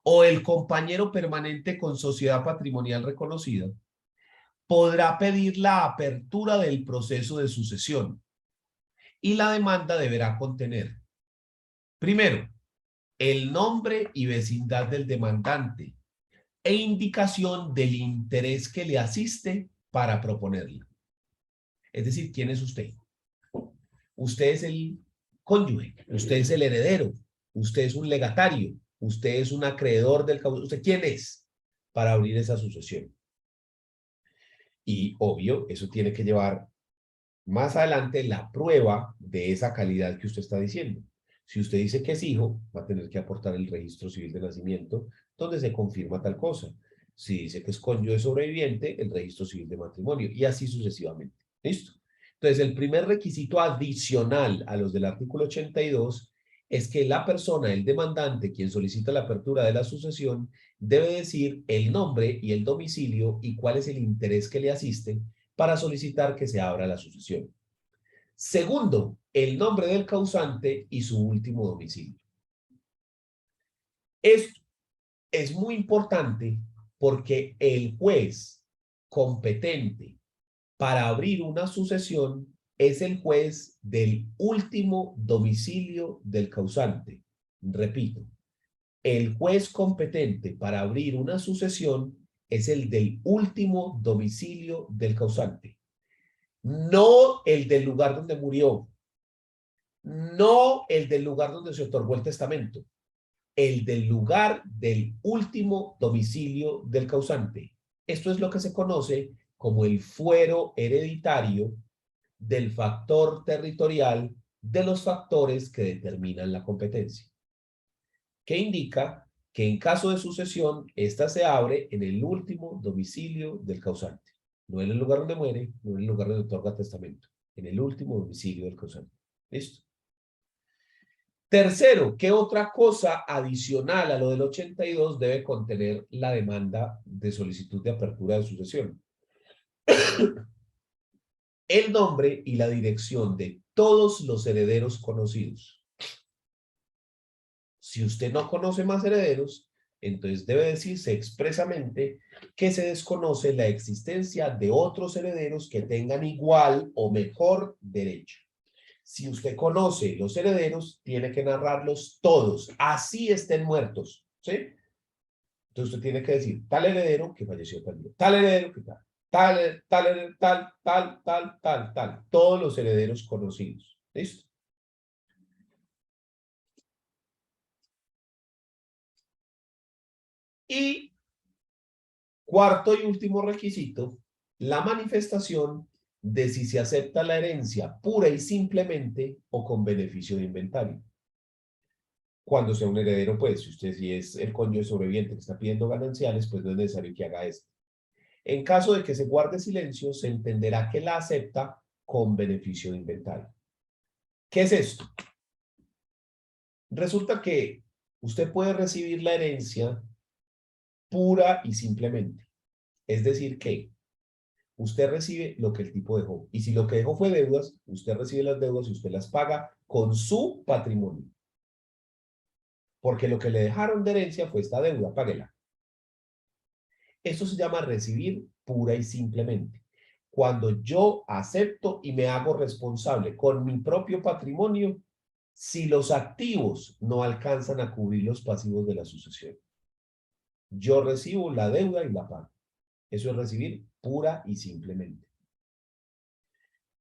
o el compañero permanente con sociedad patrimonial reconocida, podrá pedir la apertura del proceso de sucesión y la demanda deberá contener, primero, el nombre y vecindad del demandante e indicación del interés que le asiste para proponerla. Es decir, ¿quién es usted? Usted es el cónyuge, usted es el heredero, usted es un legatario, usted es un acreedor del causante. ¿Usted quién es para abrir esa sucesión? Y obvio, eso tiene que llevar más adelante la prueba de esa calidad que usted está diciendo. Si usted dice que es hijo, va a tener que aportar el registro civil de nacimiento, donde se confirma tal cosa. Si dice que es cónyuge sobreviviente, el registro civil de matrimonio, y así sucesivamente. ¿Listo? Entonces, el primer requisito adicional a los del artículo 82 es que la persona, el demandante, quien solicita la apertura de la sucesión, debe decir el nombre y el domicilio y cuál es el interés que le asiste para solicitar que se abra la sucesión. Segundo, el nombre del causante y su último domicilio. Esto es muy importante porque el juez competente para abrir una sucesión es el juez del último domicilio del causante. Repito, el juez competente para abrir una sucesión es el del último domicilio del causante. No el del lugar donde murió, no el del lugar donde se otorgó el testamento, el del lugar del último domicilio del causante. Esto es lo que se conoce como el fuero hereditario del factor territorial de los factores que determinan la competencia, que indica que en caso de sucesión, esta se abre en el último domicilio del causante. No en el lugar donde muere, no en el lugar donde otorga testamento, en el último domicilio del causante. ¿Listo? Tercero, ¿qué otra cosa adicional a lo del 82 debe contener la demanda de solicitud de apertura de sucesión? El nombre y la dirección de todos los herederos conocidos. Si usted no conoce más herederos, entonces debe decirse expresamente que se desconoce la existencia de otros herederos que tengan igual o mejor derecho. Si usted conoce los herederos, tiene que narrarlos todos, así estén muertos, ¿sí? Entonces usted tiene que decir, tal heredero que falleció tal día, tal heredero que tal, todos los herederos conocidos, ¿listo? Y cuarto y último requisito, la manifestación de si se acepta la herencia pura y simplemente o con beneficio de inventario. Cuando sea un heredero, pues, si usted si es el cónyuge sobreviviente que está pidiendo gananciales, pues no es necesario que haga esto. En caso de que se guarde silencio, se entenderá que la acepta con beneficio de inventario. ¿Qué es esto? Resulta que usted puede recibir la herencia pura y simplemente. Es decir, que usted recibe lo que el tipo dejó. Y si lo que dejó fue deudas, usted recibe las deudas y usted las paga con su patrimonio. Porque lo que le dejaron de herencia fue esta deuda, páguela. Eso se llama recibir pura y simplemente. Cuando yo acepto y me hago responsable con mi propio patrimonio, si los activos no alcanzan a cubrir los pasivos de la sucesión. Yo recibo la deuda y la pago. Eso es recibir pura y simplemente.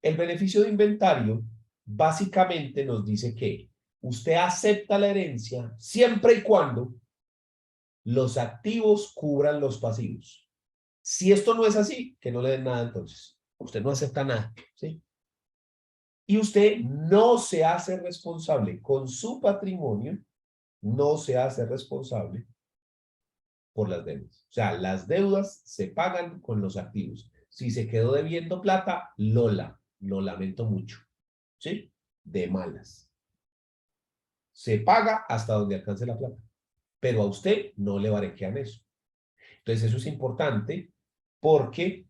El beneficio de inventario básicamente nos dice que usted acepta la herencia siempre y cuando los activos cubran los pasivos. Si esto no es así, que no le den nada entonces. Usted no acepta nada, ¿sí? Y usted no se hace responsable con su patrimonio, no se hace responsable por las deudas. O sea, las deudas se pagan con los activos. Si se quedó debiendo plata, lo lamento mucho, ¿sí? De malas. Se paga hasta donde alcance la plata, pero a usted no le barequean eso. Entonces eso es importante porque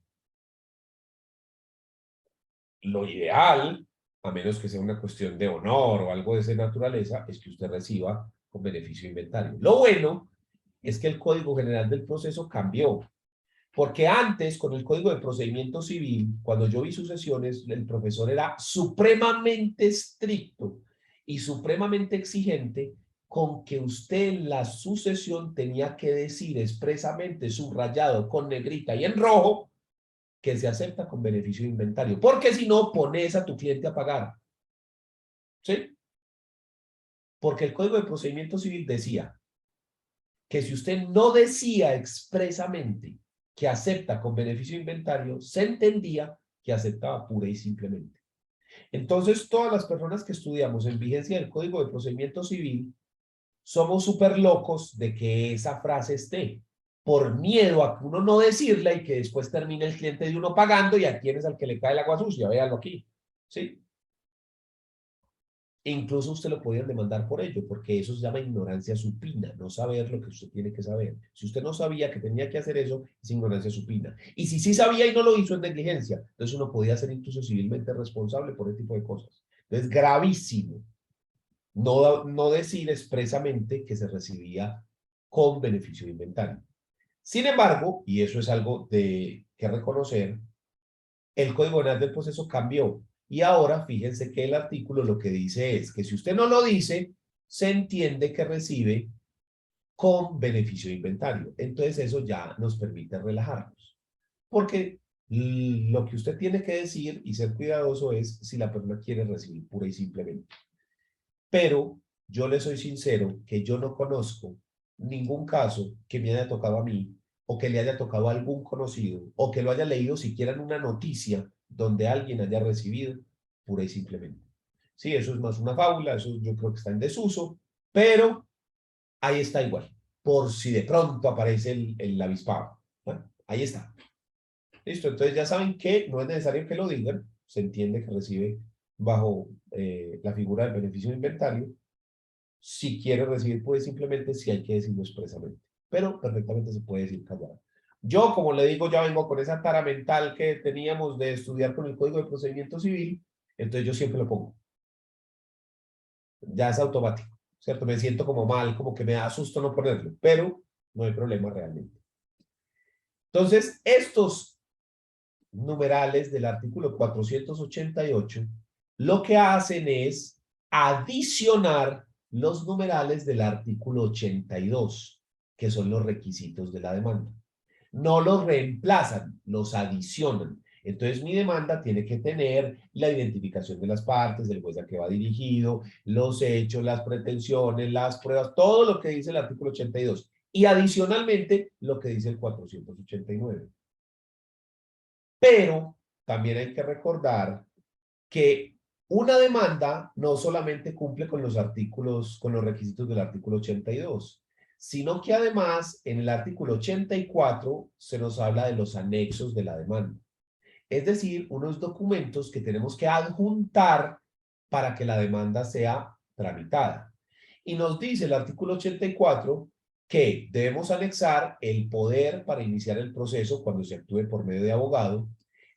lo ideal, a menos que sea una cuestión de honor o algo de esa naturaleza, es que usted reciba con beneficio de inventario. Lo bueno es que el Código General del Proceso cambió, porque antes, con el Código de Procedimiento Civil, cuando yo vi sus sesiones, el profesor era supremamente estricto y supremamente exigente con que usted en la sucesión tenía que decir expresamente, subrayado con negrita y en rojo, que se acepta con beneficio de inventario, porque si no, pones a tu cliente a pagar. ¿Sí? Porque el Código de Procedimiento Civil decía que si usted no decía expresamente que acepta con beneficio de inventario, se entendía que aceptaba pura y simplemente. Entonces, todas las personas que estudiamos en vigencia del Código de Procedimiento Civil, somos súper locos de que esa frase esté, por miedo a que uno no decirla y que después termine el cliente de uno pagando y a quién es al que le cae el agua sucia, véanlo aquí, ¿sí? E incluso usted lo podía demandar por ello, porque eso se llama ignorancia supina, no saber lo que usted tiene que saber. Si usted no sabía que tenía que hacer eso, es ignorancia supina. Y si sí sabía y no lo hizo, es negligencia. Entonces uno podía ser incluso civilmente responsable por ese tipo de cosas. Entonces, gravísimo no decir expresamente que se recibía con beneficio de inventario. Sin embargo, y eso es algo de que reconocer, el Código Penal del Proceso cambió. Y ahora fíjense que el artículo lo que dice es que si usted no lo dice, se entiende que recibe con beneficio de inventario. Entonces eso ya nos permite relajarnos. Porque lo que usted tiene que decir y ser cuidadoso es si la persona quiere recibir pura y simplemente. Pero yo le soy sincero que yo no conozco ningún caso que me haya tocado a mí o que le haya tocado a algún conocido o que lo haya leído siquiera en una noticia donde alguien haya recibido pura y simplemente. Sí, eso es más una fábula, eso yo creo que está en desuso, pero ahí está igual, por si de pronto aparece el avispado. Bueno, ahí está. Listo, entonces ya saben que no es necesario que lo digan, se entiende que recibe bajo la figura del beneficio de inventario. Si quiere recibir, pues simplemente si hay que decirlo expresamente. Pero perfectamente se puede decir callado. Yo, como le digo, ya vengo con esa tara mental que teníamos de estudiar con el Código de Procedimiento Civil, entonces yo siempre lo pongo. Ya es automático, ¿cierto? Me siento como mal, como que me da susto no ponerlo, pero no hay problema realmente. Entonces, estos numerales del artículo 488 lo que hacen es adicionar los numerales del artículo 82, que son los requisitos de la demanda. No los reemplazan, los adicionan. Entonces mi demanda tiene que tener la identificación de las partes, del juez a que va dirigido, los hechos, las pretensiones, las pruebas, todo lo que dice el artículo 82. Y adicionalmente lo que dice el 489. Pero también hay que recordar que una demanda no solamente cumple con los artículos, con los requisitos del artículo 82, sino que además en el artículo 84 se nos habla de los anexos de la demanda. Es decir, unos documentos que tenemos que adjuntar para que la demanda sea tramitada. Y nos dice el artículo 84 que debemos anexar el poder para iniciar el proceso cuando se actúe por medio de abogado,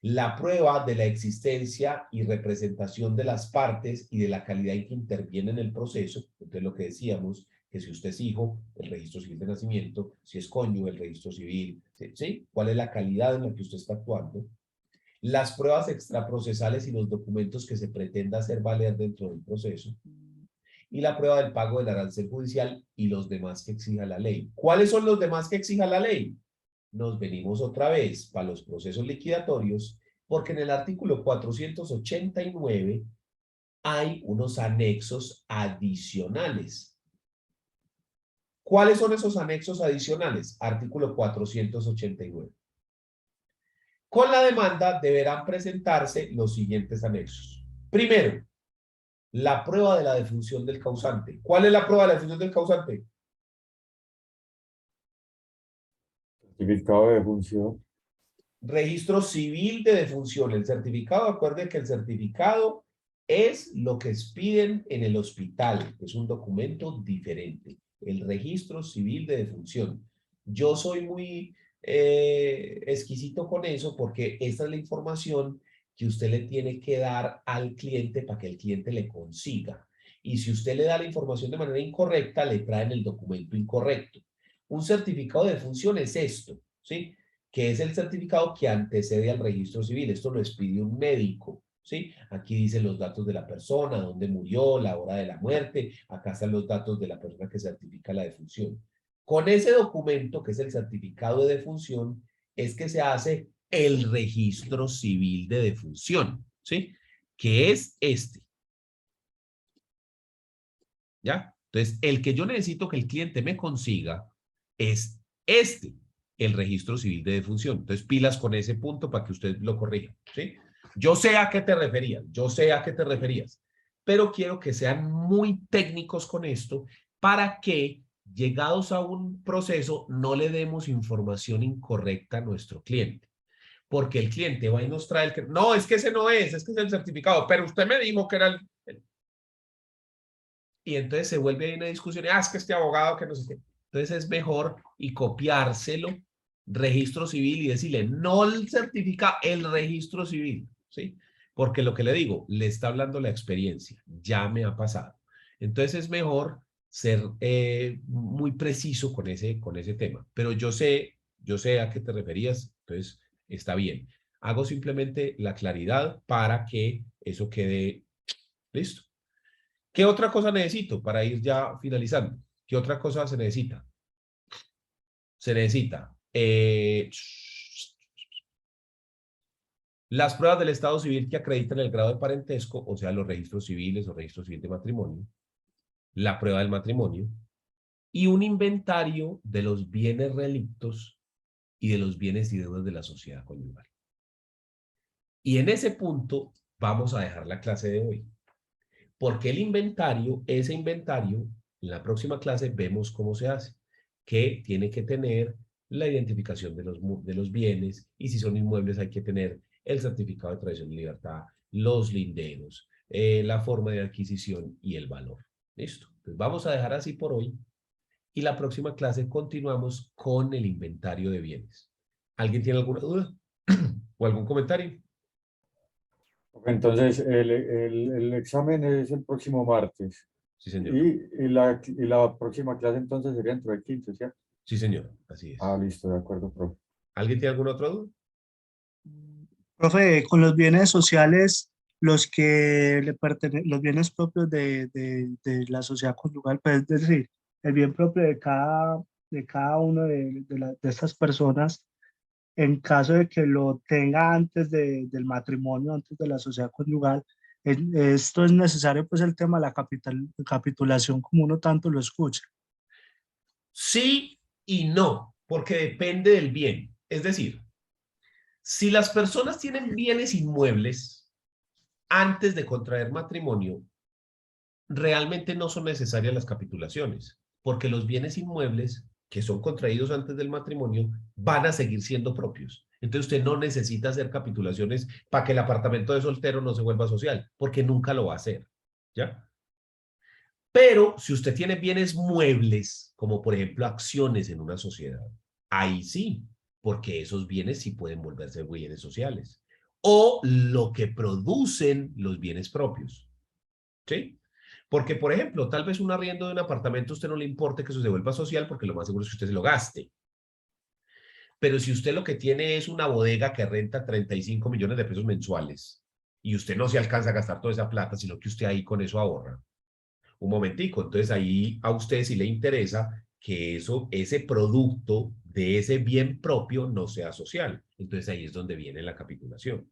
la prueba de la existencia y representación de las partes y de la calidad en que interviene en el proceso. Entonces lo que decíamos, que si usted es hijo, el registro civil de nacimiento, si es cónyuge, el registro civil, ¿sí? ¿Cuál es la calidad en la que usted está actuando? Las pruebas extraprocesales y los documentos que se pretenda hacer valer dentro del proceso, y la prueba del pago del arancel judicial y los demás que exija la ley. ¿Cuáles son los demás que exija la ley? Nos venimos otra vez para los procesos liquidatorios, porque en el artículo 489 hay unos anexos adicionales. ¿Cuáles son esos anexos adicionales? Artículo 489. Con la demanda deberán presentarse los siguientes anexos. Primero, la prueba de la defunción del causante. ¿Cuál es la prueba de la defunción del causante? Certificado de defunción. Registro civil de defunción. El certificado, acuérdense que el certificado es lo que expiden en el hospital. Es un documento diferente. El registro civil de defunción. Yo soy muy exquisito con eso porque esta es la información que usted le tiene que dar al cliente para que el cliente le consiga. Y si usted le da la información de manera incorrecta, le traen el documento incorrecto. Un certificado de defunción es esto, ¿sí? Que es el certificado que antecede al registro civil. Esto lo expide un médico, ¿sí? Aquí dicen los datos de la persona, dónde murió, la hora de la muerte. Acá están los datos de la persona que certifica la defunción. Con ese documento, que es el certificado de defunción, es que se hace el registro civil de defunción, ¿sí? Que es este. ¿Ya? Entonces, el que yo necesito que el cliente me consiga es este, el registro civil de defunción. Entonces, pilas con ese punto para que usted lo corrija, ¿sí? Yo sé a qué te referías, yo sé a qué te referías, pero quiero que sean muy técnicos con esto para que, llegados a un proceso, no le demos información incorrecta a nuestro cliente. Porque el cliente va y nos trae el... No, es que ese no es que es el certificado, pero usted me dijo que era el y entonces se vuelve ahí una discusión, es que este abogado que no sé qué. Entonces es mejor y copiárselo, registro civil y decirle, no el certificado, el registro civil, ¿sí? Porque lo que le digo, le está hablando la experiencia, ya me ha pasado. Entonces es mejor ser muy preciso con ese tema. Pero yo sé a qué te referías, entonces está bien. Hago simplemente la claridad para que eso quede listo. ¿Qué otra cosa necesito para ir ya finalizando? ¿Qué otra cosa se necesita? Se necesita las pruebas del estado civil que acreditan el grado de parentesco, o sea, los registros civiles o registro civil de matrimonio, la prueba del matrimonio y un inventario de los bienes relictos y de los bienes y deudas de la sociedad conyugal. Y en ese punto vamos a dejar la clase de hoy. Porque el inventario, ese inventario, en la próxima clase vemos cómo se hace, que tiene que tener la identificación de los bienes y si son inmuebles hay que tener el certificado de tradición de libertad, los linderos, la forma de adquisición y el valor. Listo. Entonces vamos a dejar así por hoy y la próxima clase continuamos con el inventario de bienes. ¿Alguien tiene alguna duda o algún comentario? Entonces, el examen es el próximo martes Sí, señor. y la próxima clase entonces sería dentro de 15, ¿cierto? Sí, señor. Así Ah, es. listo, de acuerdo, profe. ¿Alguien tiene alguna otra duda? Profe, con los bienes sociales, los bienes propios de la sociedad conyugal, pues es decir, el bien propio de cada uno de estas personas, en caso de que lo tenga antes del matrimonio, antes de la sociedad conyugal, esto es necesario, pues el tema de la capitulación, como uno tanto lo escucha. Sí y no, porque depende del bien. Es decir, si las personas tienen bienes inmuebles antes de contraer matrimonio, realmente no son necesarias las capitulaciones, porque los bienes inmuebles que son contraídos antes del matrimonio van a seguir siendo propios. Entonces usted no necesita hacer capitulaciones para que el apartamento de soltero no se vuelva social, porque nunca lo va a hacer. ¿Ya? Pero si usted tiene bienes muebles, como por ejemplo acciones en una sociedad, ahí sí, porque esos bienes sí pueden volverse bienes sociales. O lo que producen los bienes propios. ¿Sí? Porque, por ejemplo, tal vez un arriendo de un apartamento a usted no le importe que eso se vuelva social porque lo más seguro es que usted se lo gaste. Pero si usted lo que tiene es una bodega que renta 35 millones de pesos mensuales y usted no se alcanza a gastar toda esa plata, sino que usted ahí con eso ahorra, un momentico, entonces ahí a usted sí le interesa que ese producto de ese bien propio no sea social. Entonces ahí es donde viene la capitulación,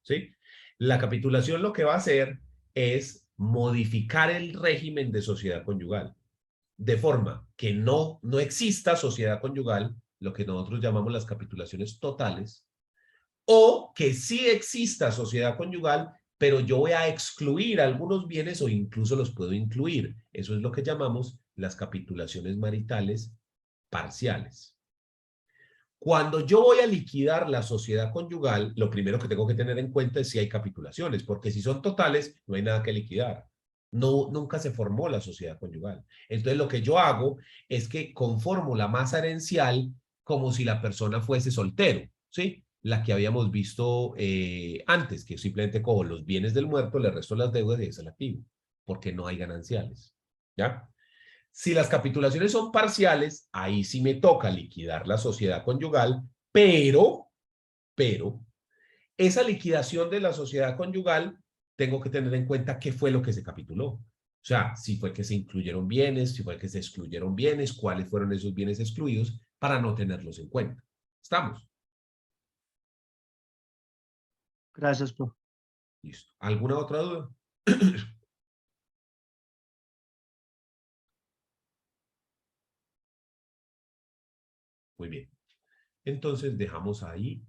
¿sí? La capitulación lo que va a hacer es modificar el régimen de sociedad conyugal, de forma que no exista sociedad conyugal, lo que nosotros llamamos las capitulaciones totales, O que sí exista sociedad conyugal, pero yo voy a excluir algunos bienes o incluso los puedo incluir. Eso es lo que llamamos las capitulaciones maritales parciales. Cuando yo voy a liquidar la sociedad conyugal, lo primero que tengo que tener en cuenta es si hay capitulaciones, porque si son totales, no hay nada que liquidar. No, nunca se formó la sociedad conyugal. Entonces, lo que yo hago es que conformo la masa herencial como si la persona fuese soltero, ¿sí? La que habíamos visto antes, que simplemente cojo los bienes del muerto, le resto las deudas y es el activo, porque no hay gananciales, ¿ya? Si las capitulaciones son parciales, ahí sí me toca liquidar la sociedad conyugal, pero, esa liquidación de la sociedad conyugal, tengo que tener en cuenta qué fue lo que se capituló. O sea, si fue que se incluyeron bienes, si fue que se excluyeron bienes, cuáles fueron esos bienes excluidos, para no tenerlos en cuenta. ¿Estamos? Gracias, profe. Listo. ¿Alguna otra duda? Muy bien. Entonces dejamos ahí.